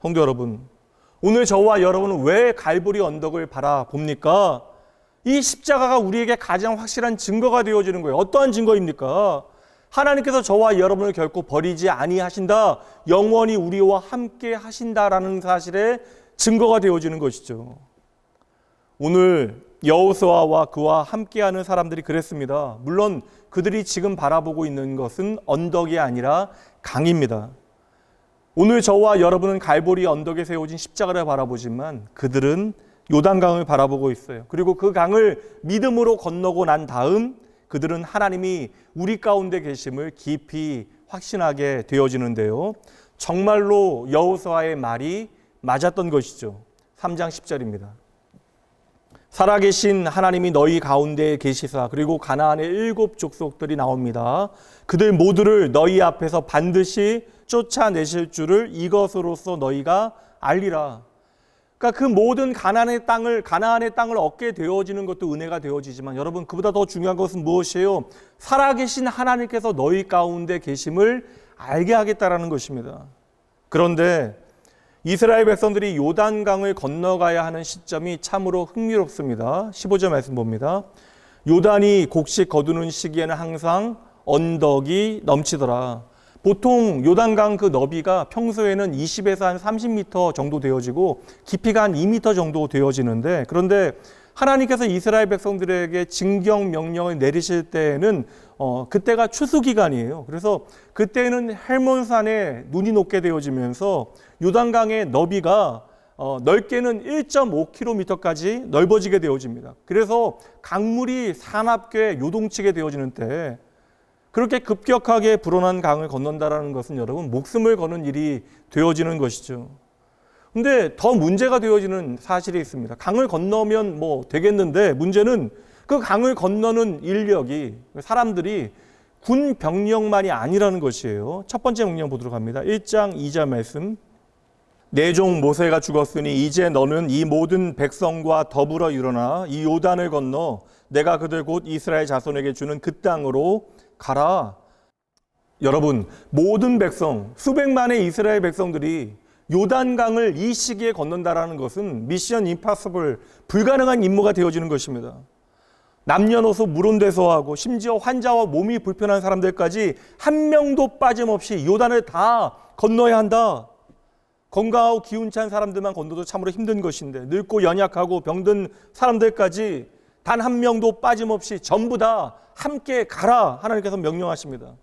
성도 여러분, 오늘 저와 여러분은 왜 갈보리 언덕을 바라봅니까? 이 십자가가 우리에게 가장 확실한 증거가 되어지는 거예요. 어떠한 증거입니까? 하나님께서 저와 여러분을 결코 버리지 아니하신다, 영원히 우리와 함께 하신다라는 사실의 증거가 되어지는 것이죠. 오늘 여호수아와 그와 함께하는 사람들이 그랬습니다. 물론 그들이 지금 바라보고 있는 것은 언덕이 아니라 강입니다. 오늘 저와 여러분은 갈보리 언덕에 세워진 십자가를 바라보지만 그들은 요단강을 바라보고 있어요. 그리고 그 강을 믿음으로 건너고 난 다음 그들은 하나님이 우리 가운데 계심을 깊이 확신하게 되어지는데요. 정말로 여호수아의 말이 맞았던 것이죠. 3장 10절입니다. 살아계신 하나님이 너희 가운데 계시사, 그리고 가나안의 7 족속들이 나옵니다. 그들 모두를 너희 앞에서 반드시 쫓아내실 줄을 이것으로써 너희가 알리라. 그러니까 그 모든 가나안의 땅을 얻게 되어지는 것도 은혜가 되어지지만 여러분, 그보다 더 중요한 것은 무엇이에요? 살아계신 하나님께서 너희 가운데 계심을 알게 하겠다라는 것입니다. 그런데 이스라엘 백성들이 요단강을 건너가야 하는 시점이 참으로 흥미롭습니다. 15절 말씀 봅니다. 요단이 곡식 거두는 시기에는 항상 언덕이 넘치더라. 보통 요단강 그 너비가 평소에는 20에서 한 30m 정도 되어지고 깊이가 한 2m 정도 되어지는데, 그런데 하나님께서 이스라엘 백성들에게 징경 명령을 내리실 때에는 그때가 추수 기간이에요. 그래서 그때는 헬몬산에 눈이 녹게 되어지면서 요단강의 너비가 넓게는 1.5km까지 넓어지게 되어집니다. 그래서 강물이 사납게 요동치게 되어지는 때, 그렇게 급격하게 불어난 강을 건넌다라는 것은 여러분 목숨을 거는 일이 되어지는 것이죠. 근데 더 문제가 되어지는 사실이 있습니다. 강을 건너면 뭐 되겠는데, 문제는 그 강을 건너는 인력이, 사람들이 군 병력만이 아니라는 것이에요. 첫 번째 명령 보도록 합니다. 1장 2절 말씀. 내 종 모세가 죽었으니 이제 너는 이 모든 백성과 더불어 일어나 이 요단을 건너 내가 그들 곧 이스라엘 자손에게 주는 그 땅으로 가라. 여러분, 모든 백성, 수백만의 이스라엘 백성들이 요단강을 이 시기에 건넌다라는 것은 미션 임파서블, 불가능한 임무가 되어지는 것입니다. 남녀노소 물온대소하고 심지어 환자와 몸이 불편한 사람들까지 한 명도 빠짐없이 요단을 다 건너야 한다. 건강하고 기운찬 사람들만 건너도 참으로 힘든 것인데, 늙고 연약하고 병든 사람들까지 단 한 명도 빠짐없이 전부 다 함께 가라 하나님께서 명령하십니다.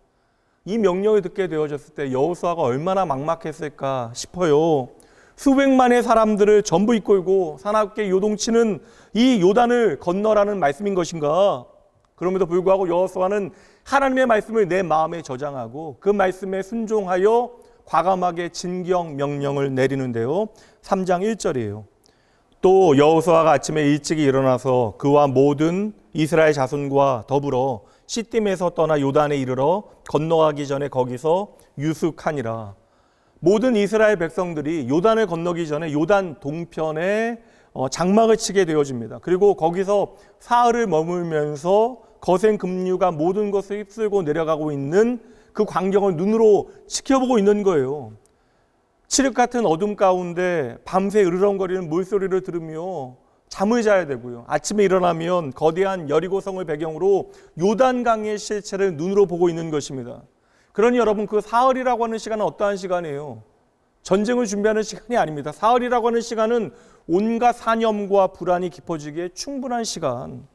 이 명령을 듣게 되어졌을 때 여호수아가 얼마나 막막했을까 싶어요. 수백만의 사람들을 전부 이끌고 사납게 요동치는 이 요단을 건너라는 말씀인 것인가? 그럼에도 불구하고 여호수아는 하나님의 말씀을 내 마음에 저장하고 그 말씀에 순종하여 과감하게 진경 명령을 내리는데요. 3장 1절이에요. 또 여호수아가 아침에 일찍이 일어나서 그와 모든 이스라엘 자손과 더불어 시딤에서 떠나 요단에 이르러 건너가기 전에 거기서 유숙하니라. 모든 이스라엘 백성들이 요단을 건너기 전에 요단 동편에 장막을 치게 되어집니다. 그리고 거기서 사흘을 머물면서 거센 급류가 모든 것을 휩쓸고 내려가고 있는 그 광경을 눈으로 지켜보고 있는 거예요. 칠흑 같은 어둠 가운데 밤새 으르렁거리는 물소리를 들으며 잠을 자야 되고요. 아침에 일어나면 거대한 여리고성을 배경으로 요단강의 실체를 눈으로 보고 있는 것입니다. 그러니 여러분, 그 사흘이라고 하는 시간은 어떠한 시간이에요? 전쟁을 준비하는 시간이 아닙니다. 사흘이라고 하는 시간은 온갖 사념과 불안이 깊어지기에 충분한 시간.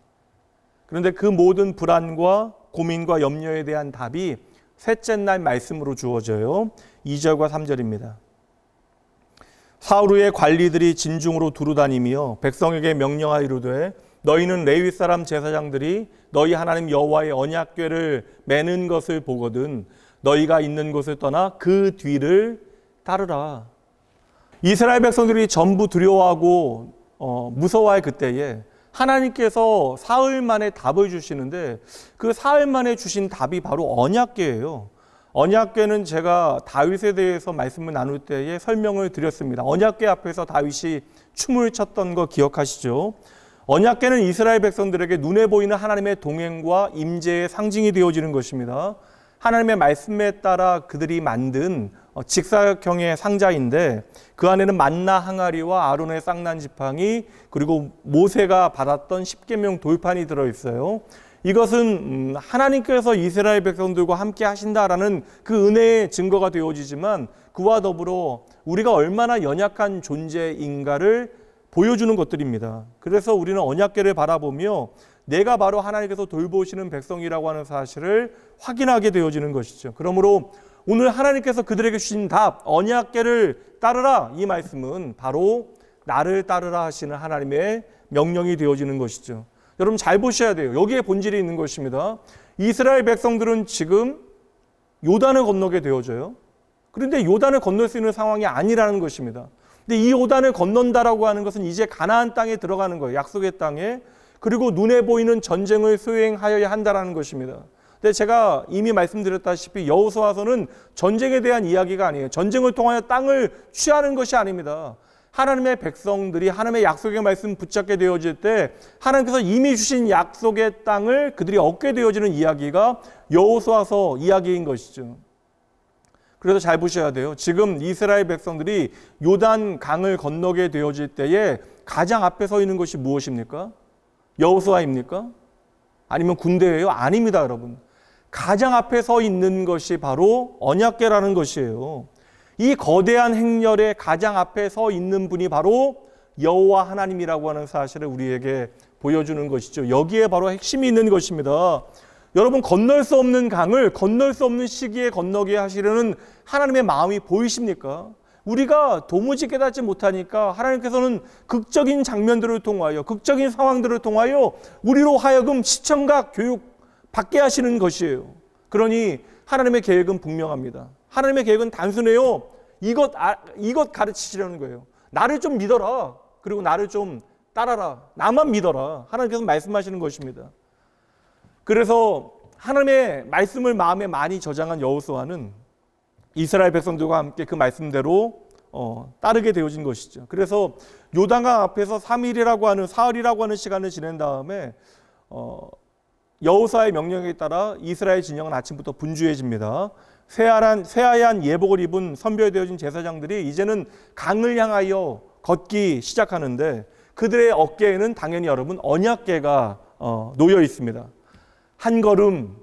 그런데 그 모든 불안과 고민과 염려에 대한 답이 셋째 날 말씀으로 주어져요. 2절과 3절입니다. 사흘 후에 관리들이 진중으로 두루다니며 백성에게 명령하이르되 너희는 레위 사람 제사장들이 너희 하나님 여호와의 언약궤를 매는 것을 보거든 너희가 있는 곳을 떠나 그 뒤를 따르라. 이스라엘 백성들이 전부 두려워하고 무서워할 그때에 하나님께서 사흘 만에 답을 주시는데, 그 사흘 만에 주신 답이 바로 언약궤예요. 언약궤는 제가 다윗에 대해서 말씀을 나눌 때에 설명을 드렸습니다. 언약궤 앞에서 다윗이 춤을 췄던 거 기억하시죠? 언약궤는 이스라엘 백성들에게 눈에 보이는 하나님의 동행과 임재의 상징이 되어지는 것입니다. 하나님의 말씀에 따라 그들이 만든 직사각형의 상자인데 그 안에는 만나 항아리와 아론의 쌍난 지팡이 그리고 모세가 받았던 십계명 돌판이 들어있어요. 이것은 하나님께서 이스라엘 백성들과 함께 하신다라는 그 은혜의 증거가 되어지지만 그와 더불어 우리가 얼마나 연약한 존재인가를 보여주는 것들입니다. 그래서 우리는 언약궤를 바라보며 내가 바로 하나님께서 돌보시는 백성이라고 하는 사실을 확인하게 되어지는 것이죠. 그러므로 오늘 하나님께서 그들에게 주신 답, 언약궤를 따르라, 이 말씀은 바로 나를 따르라 하시는 하나님의 명령이 되어지는 것이죠. 여러분 잘 보셔야 돼요. 여기에 본질이 있는 것입니다. 이스라엘 백성들은 지금 요단을 건너게 되어져요. 그런데 요단을 건널 수 있는 상황이 아니라는 것입니다. 근데 이 요단을 건넌다라고 하는 것은 이제 가나안 땅에 들어가는 거예요. 약속의 땅에. 그리고 눈에 보이는 전쟁을 수행하여야 한다라는 것입니다. 근데 제가 이미 말씀드렸다시피 여호수아서는 전쟁에 대한 이야기가 아니에요. 전쟁을 통하여 땅을 취하는 것이 아닙니다. 하나님의 백성들이 하나님의 약속의 말씀 붙잡게 되어질 때 하나님께서 이미 주신 약속의 땅을 그들이 얻게 되어지는 이야기가 여호수아서 이야기인 것이죠. 그래서 잘 보셔야 돼요. 지금 이스라엘 백성들이 요단 강을 건너게 되어질 때에 가장 앞에 서 있는 것이 무엇입니까? 여호수아입니까? 아니면 군대예요? 아닙니다, 여러분. 가장 앞에 서 있는 것이 바로 언약궤라는 것이에요. 이 거대한 행렬의 가장 앞에 서 있는 분이 바로 여호와 하나님이라고 하는 사실을 우리에게 보여주는 것이죠. 여기에 바로 핵심이 있는 것입니다. 여러분, 건널 수 없는 강을 건널 수 없는 시기에 건너게 하시려는 하나님의 마음이 보이십니까? 우리가 도무지 깨닫지 못하니까 하나님께서는 극적인 장면들을 통하여 극적인 상황들을 통하여 우리로 하여금 시청각 교육 받게 하시는 것이에요. 그러니 하나님의 계획은 분명합니다. 하나님의 계획은 단순해요. 이것 가르치시려는 거예요. 나를 좀 믿어라. 그리고 나를 좀 따라라. 나만 믿어라. 하나님께서 말씀하시는 것입니다. 그래서 하나님의 말씀을 마음에 많이 저장한 여호수아는 이스라엘 백성들과 함께 그 말씀대로 따르게 되어진 것이죠. 그래서 요단강 앞에서 3일이라고 하는 사흘이라고 하는 시간을 지낸 다음에 여호수아의 명령에 따라 이스라엘 진영은 아침부터 분주해집니다. 새하얀 예복을 입은 선별되어진 제사장들이 이제는 강을 향하여 걷기 시작하는데 그들의 어깨에는 당연히 여러분 언약궤가 놓여 있습니다. 한 걸음,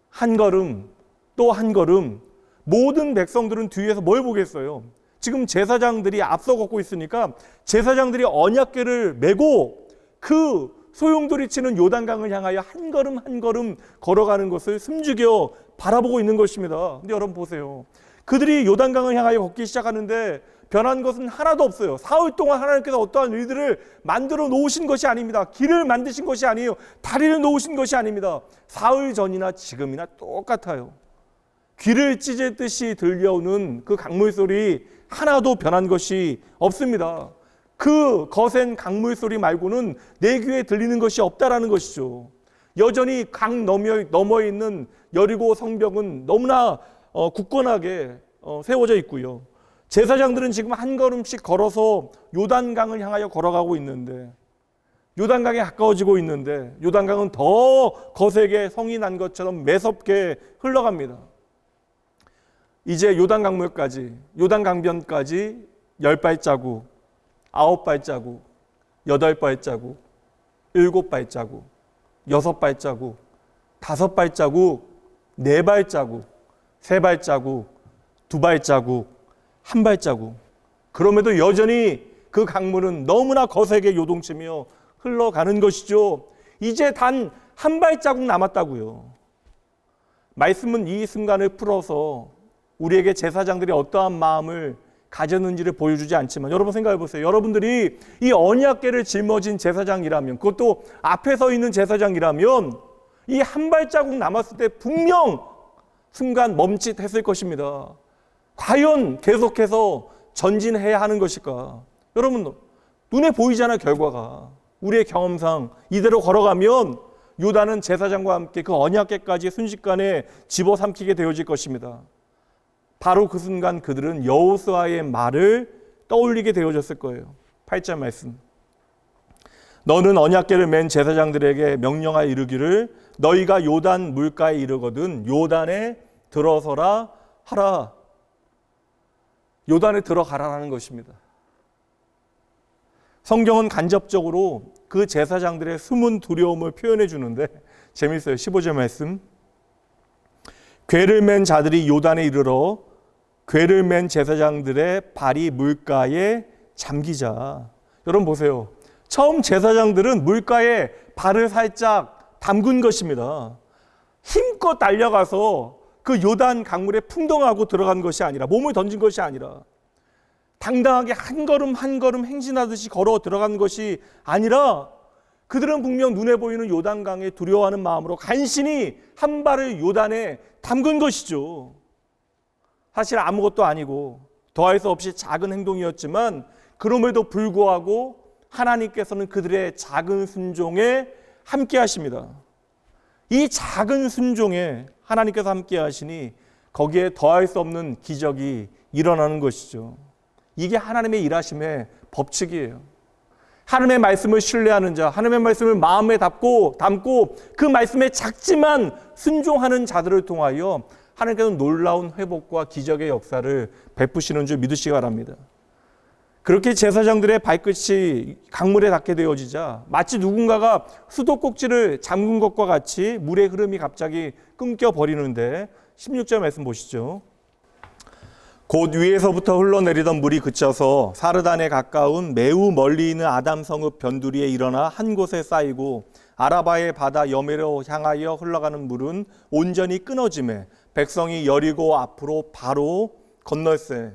한 걸음, 또 한 걸음. 모든 백성들은 뒤에서 뭘 보겠어요? 지금 제사장들이 앞서 걷고 있으니까 제사장들이 언약궤를 메고 그 소용돌이치는 요단강을 향하여 한 걸음 한 걸음 걸어가는 것을 숨죽여 바라보고 있는 것입니다. 근데 여러분 보세요. 그들이 요단강을 향하여 걷기 시작하는데 변한 것은 하나도 없어요. 사흘 동안 하나님께서 어떠한 일들을 만들어 놓으신 것이 아닙니다. 길을 만드신 것이 아니에요. 다리를 놓으신 것이 아닙니다. 사흘 전이나 지금이나 똑같아요. 귀를 찢듯이 들려오는 그 강물 소리 하나도 변한 것이 없습니다. 그 거센 강물 소리 말고는 내 귀에 들리는 것이 없다라는 것이죠. 여전히 강 너머에 있는 여리고 성벽은 너무나 굳건하게 세워져 있고요. 제사장들은 지금 한 걸음씩 걸어서 요단강을 향하여 걸어가고 있는데 요단강에 가까워지고 있는데 요단강은 더 거세게 성이 난 것처럼 매섭게 흘러갑니다. 이제 요단강물까지 요단강변까지 10발자국 9발자국 8발자국 7발자국 6발자국 5발자국 4발자국 3발자국 2발자국 1발자국. 그럼에도 여전히 그 강물은 너무나 거세게 요동치며 흘러가는 것이죠. 이제 단 1발자국 남았다고요. 말씀은 이 순간을 풀어서 우리에게 제사장들이 어떠한 마음을 가졌는지를 보여주지 않지만 여러분 생각해 보세요. 여러분들이 이 언약궤를 짊어진 제사장이라면 그것도 앞에 서 있는 제사장이라면 이 1발자국 남았을 때 분명 순간 멈칫했을 것입니다. 과연 계속해서 전진해야 하는 것일까? 여러분 눈에 보이잖아요. 결과가. 우리의 경험상 이대로 걸어가면 요단은 제사장과 함께 그 언약궤까지 순식간에 집어삼키게 되어질 것입니다. 바로 그 순간 그들은 여호수아의 말을 떠올리게 되어졌을 거예요. 8절 말씀. 너는 언약궤를 맨 제사장들에게 명령하여 이르기를 너희가 요단 물가에 이르거든 요단에 들어서라 하라. 요단에 들어가라라는 것입니다. 성경은 간접적으로 그 제사장들의 숨은 두려움을 표현해 주는데 재밌어요. 15절 말씀. 궤를 맨 자들이 요단에 이르러 궤를 맨 제사장들의 발이 물가에 잠기자. 여러분 보세요. 처음 제사장들은 물가에 발을 살짝 담근 것입니다. 힘껏 달려가서 그 요단 강물에 풍덩하고 들어간 것이 아니라, 몸을 던진 것이 아니라, 당당하게 한 걸음 한 걸음 행진하듯이 걸어 들어간 것이 아니라, 그들은 분명 눈에 보이는 요단강에 두려워하는 마음으로 간신히 한 발을 요단에 담근 것이죠. 사실 아무것도 아니고 더할 수 없이 작은 행동이었지만 그럼에도 불구하고 하나님께서는 그들의 작은 순종에 함께 하십니다. 이 작은 순종에 하나님께서 함께 하시니 거기에 더할 수 없는 기적이 일어나는 것이죠. 이게 하나님의 일하심의 법칙이에요. 하나님의 말씀을 신뢰하는 자, 하나님의 말씀을 마음에 담고 그 말씀에 작지만 순종하는 자들을 통하여 하나님께서는 놀라운 회복과 기적의 역사를 베푸시는 줄 믿으시기 바랍니다. 그렇게 제사장들의 발끝이 강물에 닿게 되어지자 마치 누군가가 수도꼭지를 잠근 것과 같이 물의 흐름이 갑자기 끊겨버리는데 16절 말씀 보시죠. 곧 위에서부터 흘러내리던 물이 그쳐서 사르단에 가까운 매우 멀리 있는 아담 성읍 변두리에 일어나 한 곳에 쌓이고 아라바의 바다 여매로 향하여 흘러가는 물은 온전히 끊어지매 백성이 여리고 앞으로 바로 건널세.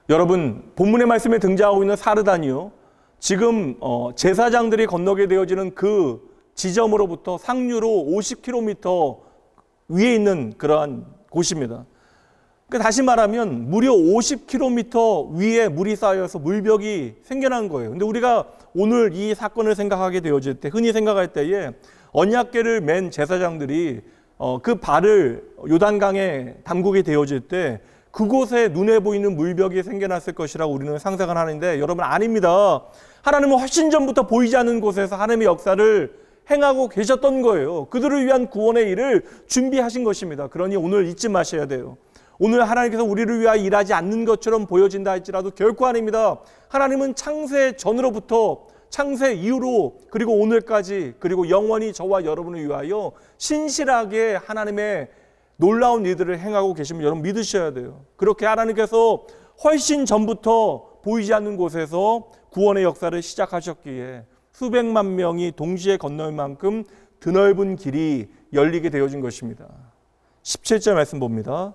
여러분, 본문의 말씀에 등장하고 있는 사르단이요, 지금 제사장들이 건너게 되어지는 그 지점으로부터 상류로 50km 위에 있는 그러한 곳입니다. 그러니까 다시 말하면 무려 50km 위에 물이 쌓여서 물벽이 생겨난 거예요. 근데 우리가 오늘 이 사건을 생각하게 되어질 때, 흔히 생각할 때에 언약궤를 맨 제사장들이 그 발을 요단강에 담그게 되어질 때 그곳에 눈에 보이는 물벽이 생겨났을 것이라고 우리는 상상을 하는데, 여러분 아닙니다. 하나님은 훨씬 전부터 보이지 않는 곳에서 하나님의 역사를 행하고 계셨던 거예요. 그들을 위한 구원의 일을 준비하신 것입니다. 그러니 오늘 잊지 마셔야 돼요. 오늘 하나님께서 우리를 위하여 일하지 않는 것처럼 보여진다 할지라도 결코 아닙니다. 하나님은 창세 전으로부터 창세 이후로 그리고 오늘까지 그리고 영원히 저와 여러분을 위하여 신실하게 하나님의 놀라운 일들을 행하고 계시면 여러분 믿으셔야 돼요. 그렇게 하나님께서 훨씬 전부터 보이지 않는 곳에서 구원의 역사를 시작하셨기에 수백만 명이 동시에 건널 만큼 드넓은 길이 열리게 되어진 것입니다. 17절 말씀 봅니다.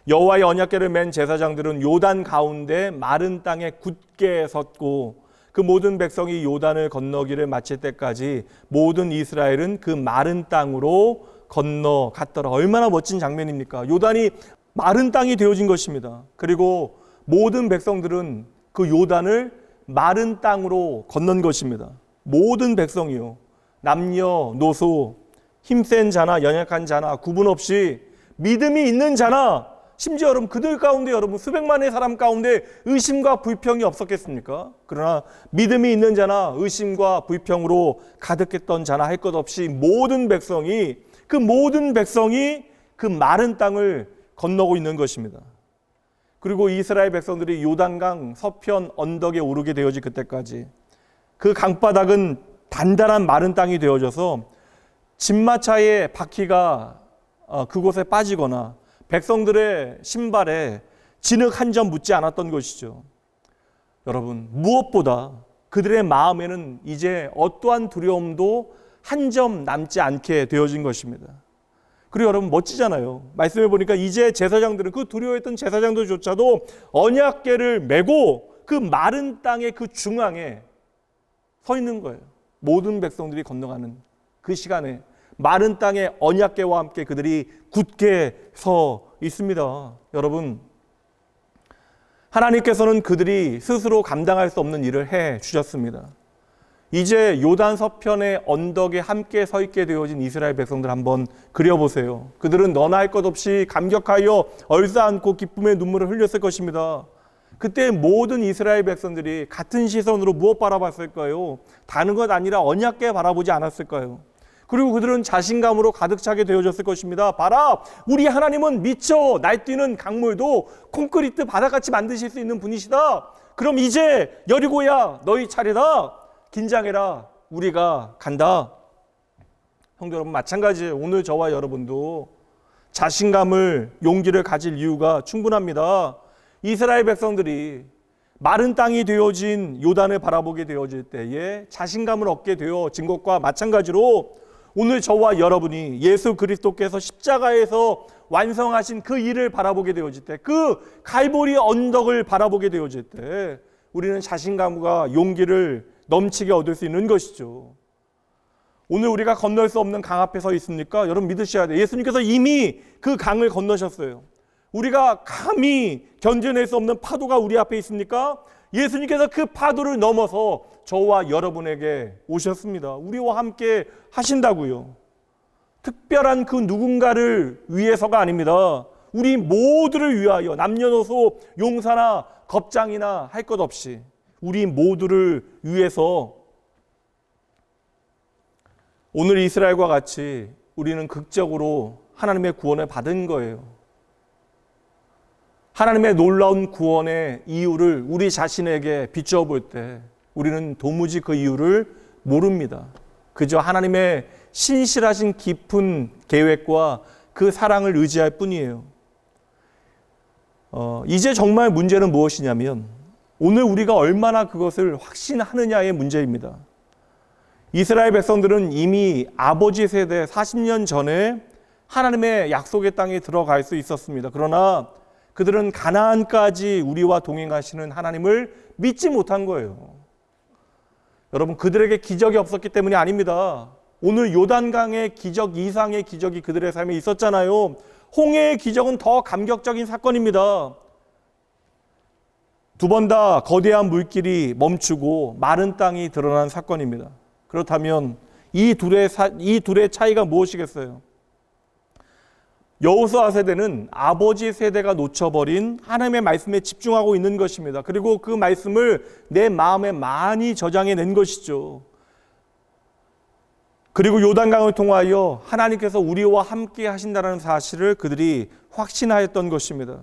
여호와의 언약궤를 맨 제사장들은 요단 가운데 마른 땅에 굳게 섰고 그 모든 백성이 요단을 건너기를 마칠 때까지 모든 이스라엘은 그 마른 땅으로 건너갔더라. 얼마나 멋진 장면입니까? 요단이 마른 땅이 되어진 것입니다. 그리고 모든 백성들은 그 요단을 마른 땅으로 건넌 것입니다. 모든 백성이요, 남녀, 노소, 힘센 자나 연약한 자나 구분 없이 믿음이 있는 자나, 심지어 여러분 그들 가운데 여러분 수백만의 사람 가운데 의심과 불평이 없었겠습니까? 그러나 믿음이 있는 자나 의심과 불평으로 가득했던 자나 할 것 없이 모든 백성이 그 마른 땅을 건너고 있는 것입니다. 그리고 이스라엘 백성들이 요단강 서편 언덕에 오르게 되어지 그때까지 그 강바닥은 단단한 마른 땅이 되어져서 진마차의 바퀴가 그곳에 빠지거나 백성들의 신발에 진흙 한 점 묻지 않았던 것이죠. 여러분, 무엇보다 그들의 마음에는 이제 어떠한 두려움도 한 점 남지 않게 되어진 것입니다. 그리고 여러분 멋지잖아요. 말씀해 보니까 이제 제사장들은 그 두려워했던 제사장들조차도 언약궤를 메고 그 마른 땅의 그 중앙에 서 있는 거예요. 모든 백성들이 건너가는 그 시간에 마른 땅의 언약궤와 함께 그들이 굳게 서 있습니다. 여러분, 하나님께서는 그들이 스스로 감당할 수 없는 일을 해 주셨습니다. 이제 요단 서편의 언덕에 함께 서 있게 되어진 이스라엘 백성들 한번 그려보세요. 그들은 너나 할 것 없이 감격하여 얼싸안고 기쁨의 눈물을 흘렸을 것입니다. 그때 모든 이스라엘 백성들이 같은 시선으로 무엇 바라봤을까요? 다른 것 아니라 언약궤 바라보지 않았을까요? 그리고 그들은 자신감으로 가득 차게 되어졌을 것입니다. 봐라, 우리 하나님은 미쳐 날뛰는 강물도 콘크리트 바닥같이 만드실 수 있는 분이시다. 그럼 이제 여리고야 너희 차례다. 긴장해라. 우리가 간다. 성도 여러분, 마찬가지예요. 오늘 저와 여러분도 자신감을, 용기를 가질 이유가 충분합니다. 이스라엘 백성들이 마른 땅이 되어진 요단을 바라보게 되어질 때에 자신감을 얻게 되어진 것과 마찬가지로 오늘 저와 여러분이 예수 그리스도께서 십자가에서 완성하신 그 일을 바라보게 되어질 때, 그 갈보리 언덕을 바라보게 되어질 때 우리는 자신감과 용기를 넘치게 얻을 수 있는 것이죠. 오늘 우리가 건널 수 없는 강 앞에 서 있습니까? 여러분 믿으셔야 돼요. 예수님께서 이미 그 강을 건너셨어요. 우리가 감히 견뎌낼 수 없는 파도가 우리 앞에 있습니까? 예수님께서 그 파도를 넘어서 저와 여러분에게 오셨습니다. 우리와 함께 하신다고요. 특별한 그 누군가를 위해서가 아닙니다. 우리 모두를 위하여 남녀노소 용사나 겁장이나 할 것 없이 우리 모두를 위해서 오늘 이스라엘과 같이 우리는 극적으로 하나님의 구원을 받은 거예요. 하나님의 놀라운 구원의 이유를 우리 자신에게 비추어 볼 때 우리는 도무지 그 이유를 모릅니다. 그저 하나님의 신실하신 깊은 계획과 그 사랑을 의지할 뿐이에요. 이제 정말 문제는 무엇이냐면 오늘 우리가 얼마나 그것을 확신하느냐의 문제입니다. 이스라엘 백성들은 이미 아버지 세대 40년 전에 하나님의 약속의 땅에 들어갈 수 있었습니다. 그러나 그들은 가나안까지 우리와 동행하시는 하나님을 믿지 못한 거예요. 여러분, 그들에게 기적이 없었기 때문이 아닙니다. 오늘 요단강의 기적 이상의 기적이 그들의 삶에 있었잖아요. 홍해의 기적은 더 감격적인 사건입니다. 두 번 다 거대한 물길이 멈추고 마른 땅이 드러난 사건입니다. 그렇다면 이 둘의 차이가 무엇이겠어요? 여호수아 세대는 아버지 세대가 놓쳐버린 하나님의 말씀에 집중하고 있는 것입니다. 그리고 그 말씀을 내 마음에 많이 저장해낸 것이죠. 그리고 요단강을 통하여 하나님께서 우리와 함께 하신다는 사실을 그들이 확신하였던 것입니다.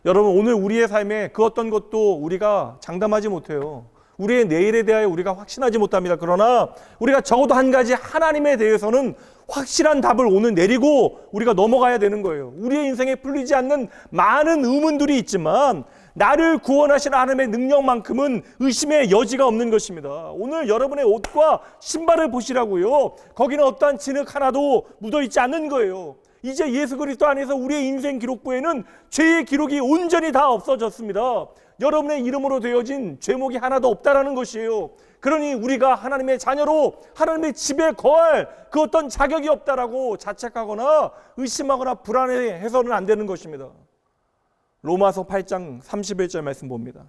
여러분, 오늘 우리의 삶에 그 어떤 것도 우리가 장담하지 못해요. 우리의 내일에 대하여 우리가 확신하지 못합니다. 그러나 우리가 적어도 한 가지 하나님에 대해서는 확실한 답을 오늘 내리고 우리가 넘어가야 되는 거예요. 우리의 인생에 풀리지 않는 많은 의문들이 있지만 나를 구원하시는 하나님의 능력만큼은 의심의 여지가 없는 것입니다. 오늘 여러분의 옷과 신발을 보시라고요. 거기는 어떠한 진흙 하나도 묻어있지 않는 거예요. 이제 예수 그리스도 안에서 우리의 인생 기록부에는 죄의 기록이 온전히 다 없어졌습니다. 여러분의 이름으로 되어진 죄목이 하나도 없다라는 것이에요. 그러니 우리가 하나님의 자녀로 하나님의 집에 거할 그 어떤 자격이 없다라고 자책하거나 의심하거나 불안해해서는 안 되는 것입니다. 로마서 8장 31절 말씀 봅니다.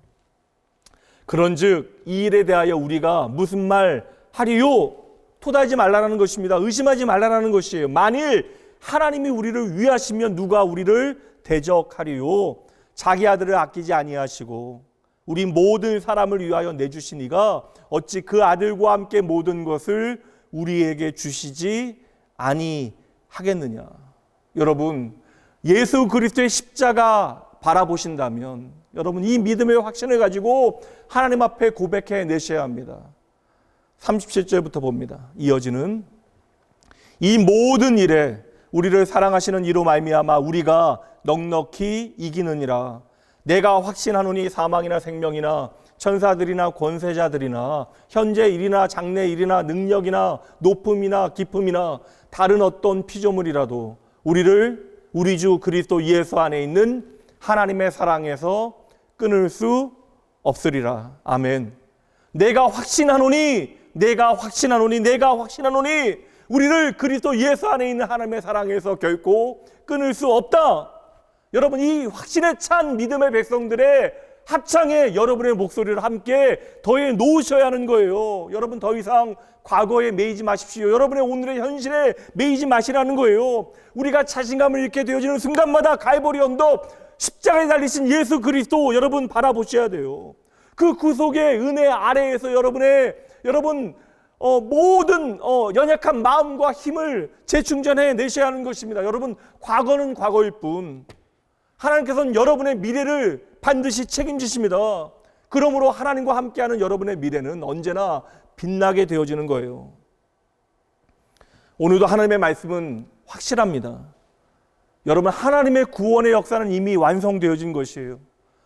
그런즉 이 일에 대하여 우리가 무슨 말 하리요? 토달지 말라라는 것입니다. 의심하지 말라라는 것이에요. 만일 하나님이 우리를 위하시면 누가 우리를 대적하리요? 자기 아들을 아끼지 아니하시고 우리 모든 사람을 위하여 내주신 이가 어찌 그 아들과 함께 모든 것을 우리에게 주시지 아니하겠느냐. 여러분, 예수 그리스도의 십자가 바라보신다면 여러분 이 믿음의 확신을 가지고 하나님 앞에 고백해 내셔야 합니다. 37절부터 봅니다. 이어지는 이 모든 일에 우리를 사랑하시는 이로 말미암아 우리가 넉넉히 이기느니라. 내가 확신하노니 사망이나 생명이나 천사들이나 권세자들이나 현재 일이나 장래 일이나 능력이나 높음이나 깊음이나 다른 어떤 피조물이라도 우리를 우리 주 그리스도 예수 안에 있는 하나님의 사랑에서 끊을 수 없으리라. 아멘. 내가 확신하노니 우리를 그리스도 예수 안에 있는 하나님의 사랑에서 결코 끊을 수 없다. 여러분, 이 확신에 찬 믿음의 백성들의 합창에 여러분의 목소리를 함께 더해 놓으셔야 하는 거예요. 여러분 더 이상 과거에 매이지 마십시오. 여러분의 오늘의 현실에 매이지 마시라는 거예요. 우리가 자신감을 잃게 되어지는 순간마다 갈보리 언덕 십자가에 달리신 예수 그리스도 여러분 바라보셔야 돼요. 그 구속의 은혜 아래에서 여러분 모든 연약한 마음과 힘을 재충전해 내셔야 하는 것입니다. 여러분 과거는 과거일 뿐 하나님께서는 여러분의 미래를 반드시 책임지십니다. 그러므로 하나님과 함께하는 여러분의 미래는 언제나 빛나게 되어지는 거예요. 오늘도 하나님의 말씀은 확실합니다. 여러분 하나님의 구원의 역사는 이미 완성되어진 것이에요.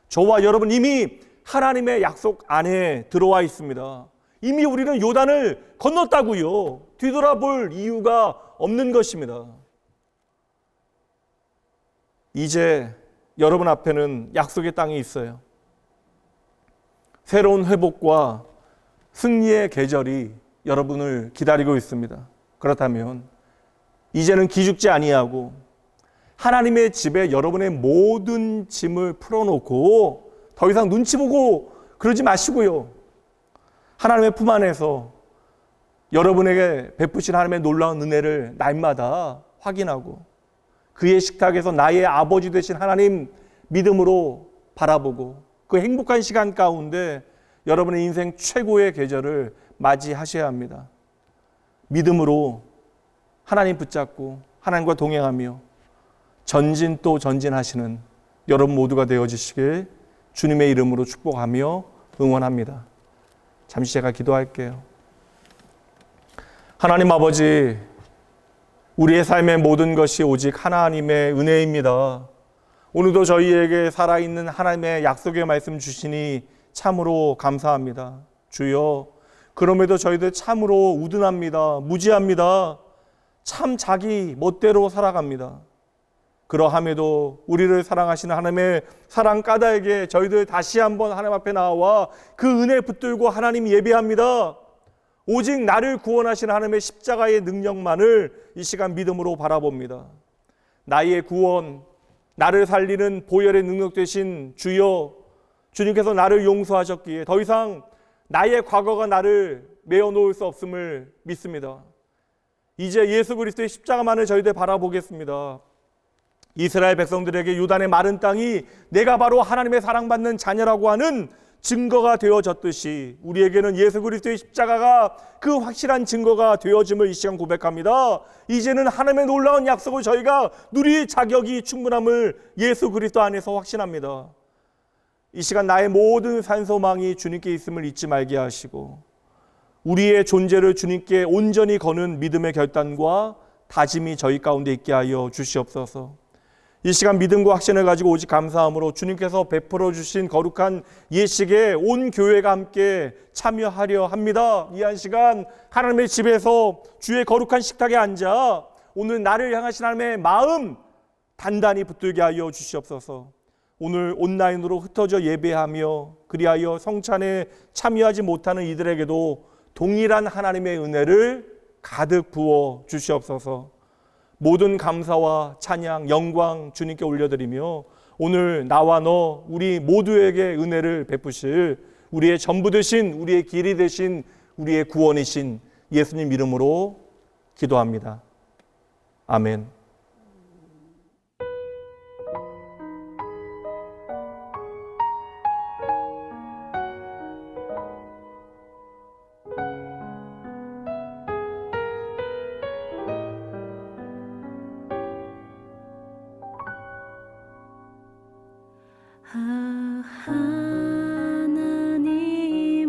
저와 여러분 이미 하나님의 약속 안에 들어와 있습니다. 이미 우리는 요단을 건넜다고요. 뒤돌아볼 이유가 없는 것입니다. 이제 여러분 앞에는 약속의 땅이 있어요. 새로운 회복과 승리의 계절이 여러분을 기다리고 있습니다. 그렇다면 이제는 기죽지 아니하고 하나님의 집에 여러분의 모든 짐을 풀어놓고 더 이상 눈치 보고 그러지 마시고요. 하나님의 품 안에서 여러분에게 베푸신 하나님의 놀라운 은혜를 날마다 확인하고 그의 식탁에서 나의 아버지 되신 하나님 믿음으로 바라보고 그 행복한 시간 가운데 여러분의 인생 최고의 계절을 맞이하셔야 합니다. 믿음으로 하나님 붙잡고 하나님과 동행하며 전진 또 전진하시는 여러분 모두가 되어주시길 주님의 이름으로 축복하며 응원합니다. 잠시 제가 기도할게요. 하나님 아버지, 우리의 삶의 모든 것이 오직 하나님의 은혜입니다. 오늘도 저희에게 살아있는 하나님의 약속의 말씀 주시니 참으로 감사합니다. 주여, 그럼에도 저희들 참으로 우둔합니다. 무지합니다. 참 자기 멋대로 살아갑니다. 그러함에도 우리를 사랑하시는 하나님의 사랑 까닭에 저희들 다시 한번 하나님 앞에 나와 그 은혜 붙들고 하나님 예배합니다. 오직 나를 구원하시는 하나님의 십자가의 능력만을 이 시간 믿음으로 바라봅니다. 나의 구원, 나를 살리는 보혈의 능력 되신 주여, 주님께서 나를 용서하셨기에 더 이상 나의 과거가 나를 메어놓을 수 없음을 믿습니다. 이제 예수 그리스도의 십자가만을 저희들 바라보겠습니다. 이스라엘 백성들에게 요단의 마른 땅이 내가 바로 하나님의 사랑받는 자녀라고 하는 증거가 되어졌듯이 우리에게는 예수 그리스도의 십자가가 그 확실한 증거가 되어짐을 이 시간 고백합니다. 이제는 하나님의 놀라운 약속을 저희가 누릴 자격이 충분함을 예수 그리스도 안에서 확신합니다. 이 시간 나의 모든 산소망이 주님께 있음을 잊지 말게 하시고 우리의 존재를 주님께 온전히 거는 믿음의 결단과 다짐이 저희 가운데 있게 하여 주시옵소서. 이 시간 믿음과 확신을 가지고 오직 감사함으로 주님께서 베풀어 주신 거룩한 예식에 온 교회가 함께 참여하려 합니다. 이 한 시간 하나님의 집에서 주의 거룩한 식탁에 앉아 오늘 나를 향하신 하나님의 마음 단단히 붙들게 하여 주시옵소서. 오늘 온라인으로 흩어져 예배하며 그리하여 성찬에 참여하지 못하는 이들에게도 동일한 하나님의 은혜를 가득 부어 주시옵소서. 모든 감사와 찬양, 영광 주님께 올려드리며 오늘 나와 너 우리 모두에게 은혜를 베푸실 우리의 전부 되신 우리의 길이 되신 우리의 구원이신 예수님 이름으로 기도합니다. 아멘. 하나님의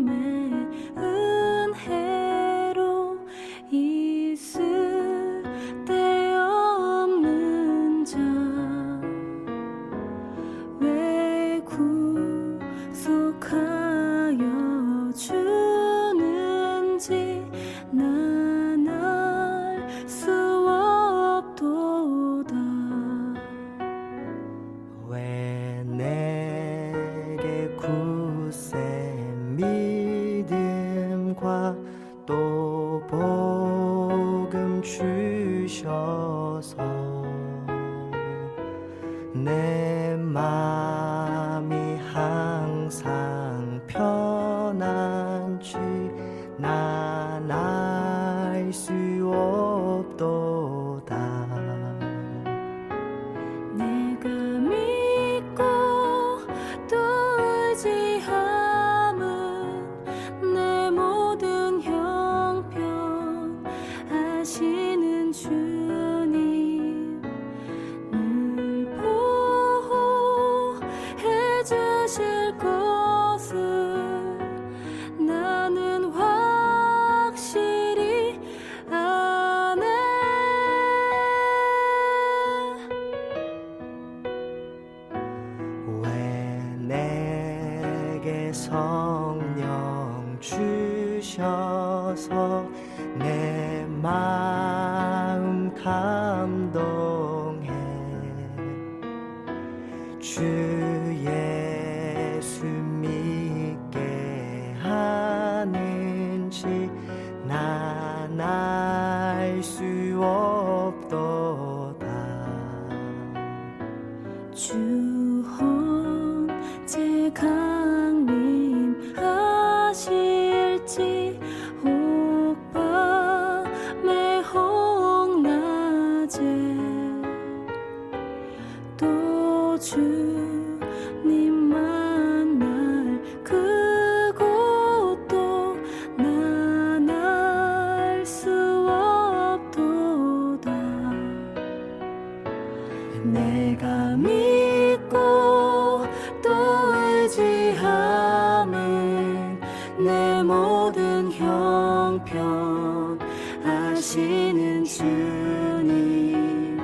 은혜로 있을 데 없는 자 왜 구속하여 주는지 난 알 수 없도다. 왜 내게 굳세 믿음과 또 복음 주셔서 내 맘이 항상 항상 편한지 난 알 수 없도다. 내가 믿고 또 의지함은 내 모든 형편 하시는 주님 늘 보호해 주실 것을 나는 확실히 아네. 왜 내게 성령 주셔서 내 마음 감동해. 주 예수 믿게 하는지 난 알 수 없도다. 주 언제 강림하실지 혹 밤에 혹 낮에 또 주님 만날 그곳도 난 알 수 없도다. 내가 믿고 또 의지함은 내 모든 형편 하시는 주님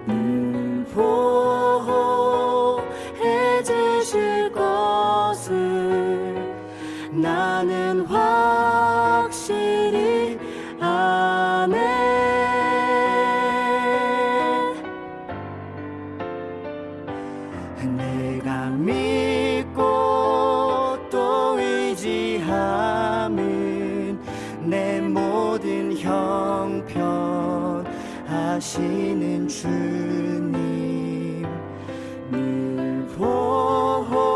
늘 보호해 주실 것을 나는 확실히 아네. 내가 믿고 또 의지함은 내 모든 형편 하시는 주님 늘 보호해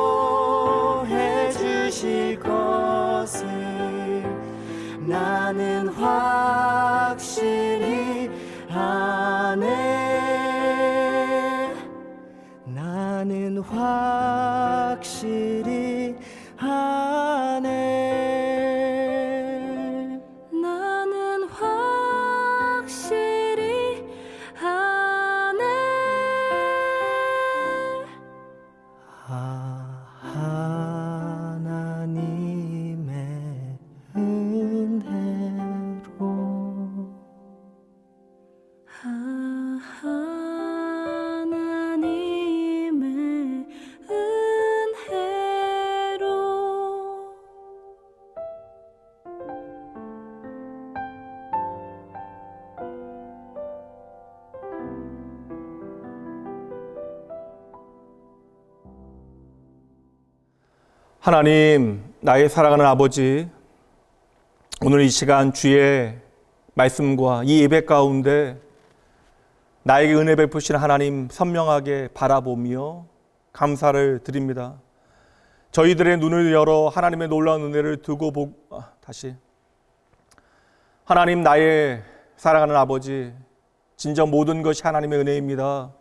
주실 것을 나는 확실히 아네. 나는 확실히 아네. 나는 확실히 아네. 하나님의 은혜로 하나님의 은혜로 하나님, 나의 사랑하는 아버지, 오늘 이 시간 주의 말씀과 이 예배 가운데 나에게 은혜 베푸신 하나님 선명하게 바라보며 감사를 드립니다. 저희들의 눈을 열어 하나님의 놀라운 은혜를 두고 하나님, 나의 사랑하는 아버지, 진정 모든 것이 하나님의 은혜입니다.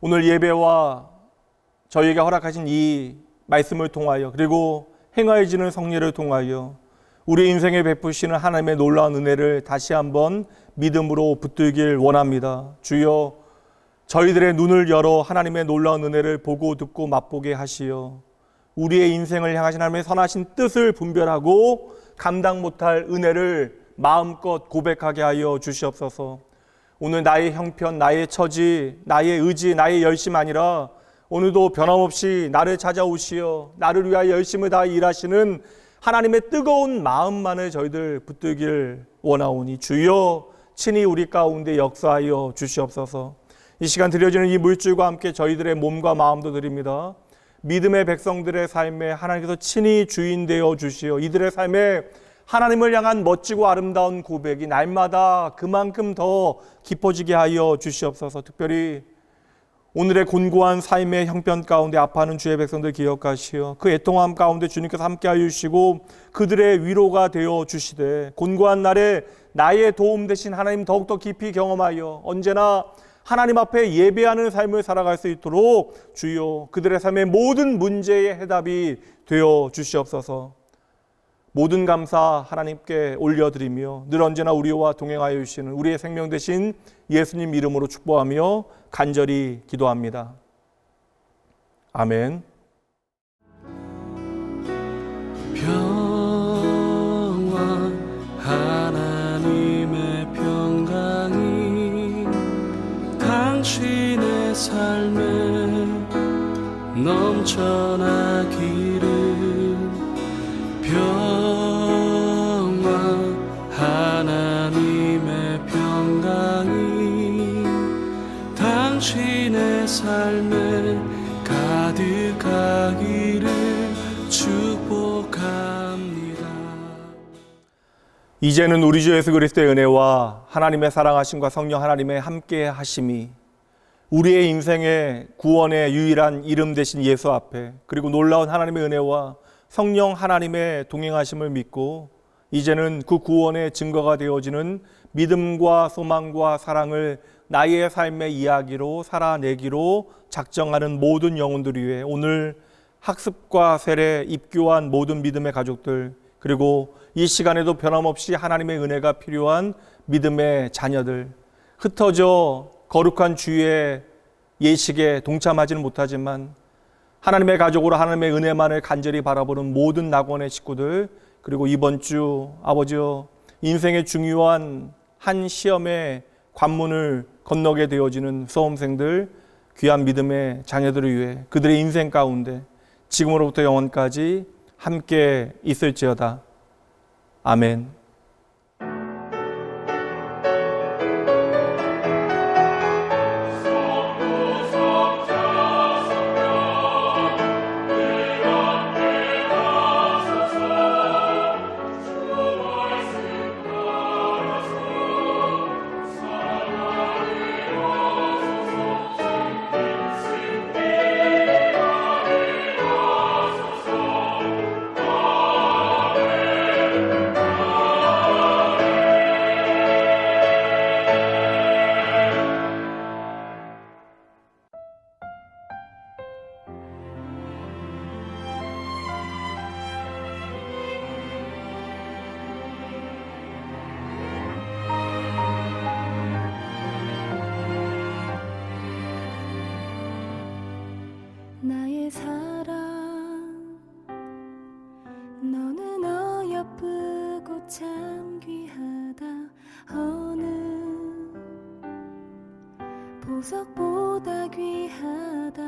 오늘 예배와 저희에게 허락하신 이 말씀을 통하여 그리고 행하여지는 성례를 통하여 우리 인생에 베푸시는 하나님의 놀라운 은혜를 다시 한번 믿음으로 붙들길 원합니다. 주여, 저희들의 눈을 열어 하나님의 놀라운 은혜를 보고 듣고 맛보게 하시어 우리의 인생을 향하신 하나님의 선하신 뜻을 분별하고 감당 못할 은혜를 마음껏 고백하게 하여 주시옵소서. 오늘 나의 형편, 나의 처지, 나의 의지, 나의 열심 아니라 오늘도 변함없이 나를 찾아오시어 나를 위하여 열심을 다해 일하시는 하나님의 뜨거운 마음만을 저희들 붙들길 원하오니 주여 친히 우리 가운데 역사하여 주시옵소서. 이 시간 드려지는 이 물줄과 함께 저희들의 몸과 마음도 드립니다. 믿음의 백성들의 삶에 하나님께서 친히 주인 되어 주시어 이들의 삶에 하나님을 향한 멋지고 아름다운 고백이 날마다 그만큼 더 깊어지게 하여 주시옵소서. 특별히 오늘의 곤고한 삶의 형편 가운데 아파하는 주의 백성들 기억하시어 그 애통함 가운데 주님께서 함께하여 주시고 그들의 위로가 되어 주시되 곤고한 날에 나의 도움 되신 하나님 더욱더 깊이 경험하여 언제나 하나님 앞에 예배하는 삶을 살아갈 수 있도록 주여 그들의 삶의 모든 문제의 해답이 되어 주시옵소서. 모든 감사 하나님께 올려드리며 늘 언제나 우리와 동행하여 주시는 우리의 생명 되신 예수님 이름으로 축복하며 간절히 기도합니다. 아멘. 평화 하나님의 평강이 당신의 삶에 넘쳐나기를 평화 하나님의 평강이 당신의 삶에 가득하기를 축복합니다. 이제는 우리 주 예수 그리스도의 은혜와 하나님의 사랑하심과 성령 하나님의 함께 하심이 우리의 인생의 구원의 유일한 이름 되신 예수 앞에 그리고 놀라운 하나님의 은혜와 성령 하나님의 동행하심을 믿고 이제는 그 구원의 증거가 되어지는 믿음과 소망과 사랑을 나의 삶의 이야기로 살아내기로 작정하는 모든 영혼들 위해 오늘 학습과 세례 입교한 모든 믿음의 가족들 그리고 이 시간에도 변함없이 하나님의 은혜가 필요한 믿음의 자녀들 흩어져 거룩한 주의 예식에 동참하지는 못하지만 하나님의 가족으로 하나님의 은혜만을 간절히 바라보는 모든 낙원의 식구들 그리고 이번 주 아버지여 인생의 중요한 한 시험의 관문을 건너게 되어지는 수험생들 귀한 믿음의 자녀들을 위해 그들의 인생 가운데 지금으로부터 영원까지 함께 있을지어다. 아멘. 나의 사랑 너는 어여쁘고 참 귀하다 어느 보석보다 귀하다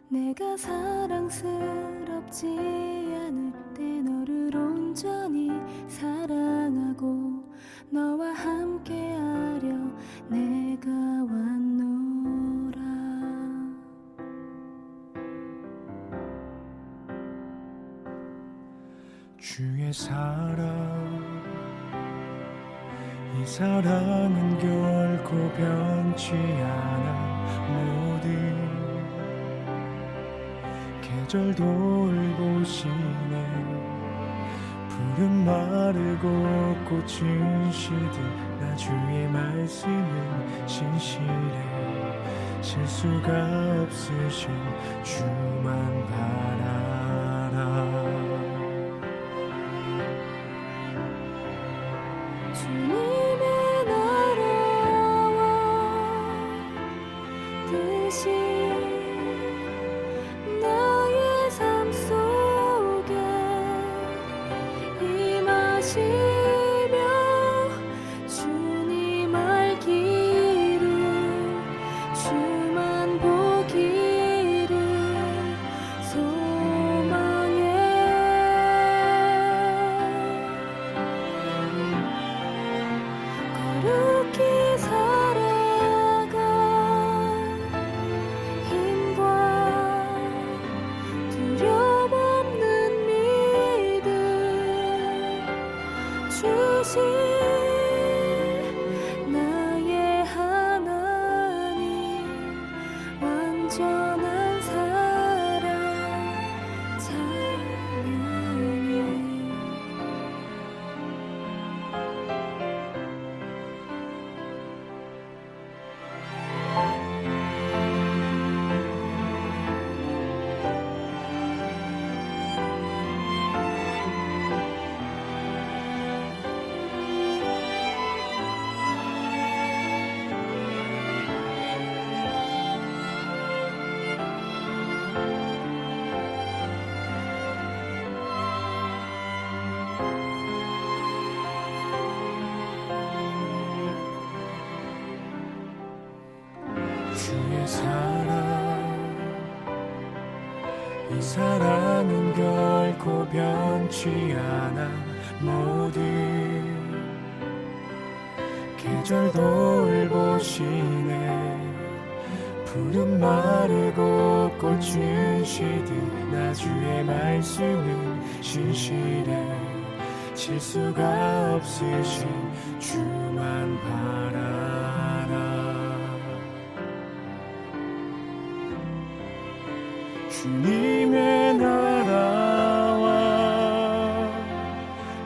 내가 사랑스럽지 않을 때 너를 온전히 사랑하고 너와 함께하려 내가 왔노라 주의 사랑 이 사랑은 결코 변치 않아 모든 계절 돌보시네 푸른 마르고 꽃은 시든 나 주의 말씀은 신실해 실수가 없으신 주만 바라라 주님의 나라와 뜻이 나의 삶 속에 임하시며 주님 알기를 주만 보기를 소망해 거룩히 살아가 힘과 두려움 없는 믿음 주신 나의 하나님 사랑은 결코 변치 않아 모든 계절 돌보시네 푸른 마르고 꽃은 시듯 나 주의 말씀은 신실해 실수가 없으신 주만 바라라 주님의 나라와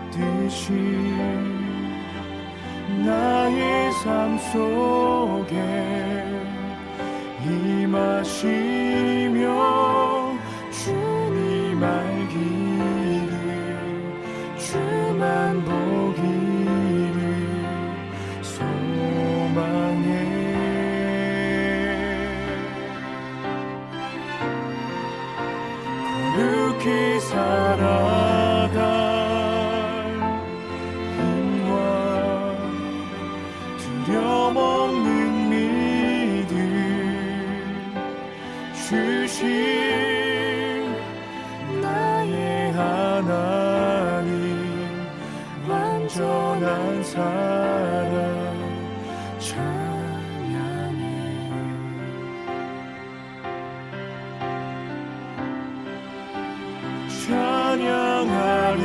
뜻이 나의 삶 속에 임하시며 주님 알기를 주만 보기를 소망해 거룩히 살아갈 힘과 두려움 없는 믿음 주신 나의 하나님 완전한 사랑 찬양해 찬양하리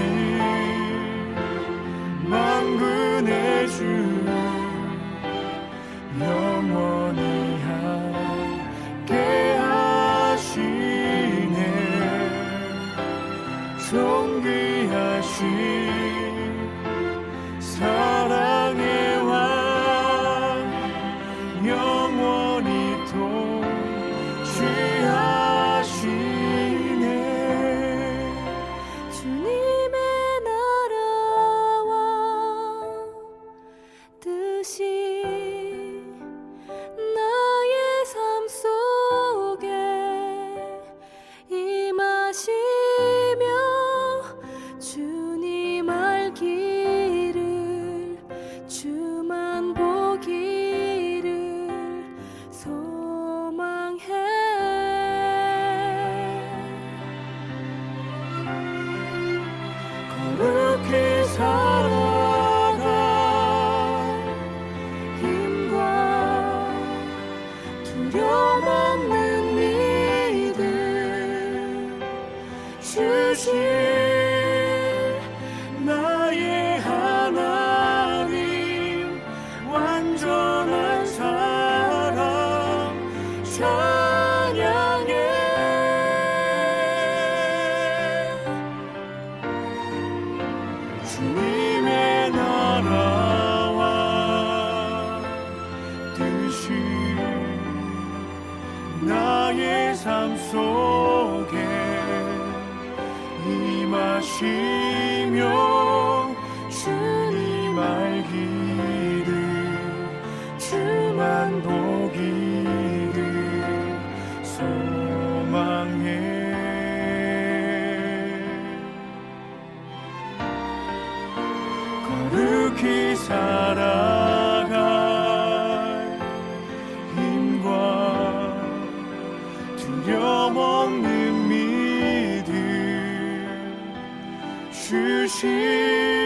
만군의 주 영원히 함께 하시네 존귀하신 사랑의 왕 영원히 통치하시네 주님의 나라와 뜻이 나의 삶 속에 임하시며 주님 알기를 주만 보기를 소망해 거룩히 살아갈 힘과 두려움 없는 믿음 주신 나의 하나님 완전한 사랑 찬양해 주님의 나라와 뜻이 나의 삶 속에 임하시며 주님 알기를 주만 보기를 소망해 거룩히 살아갈 힘과 두려움 없는 믿음 주신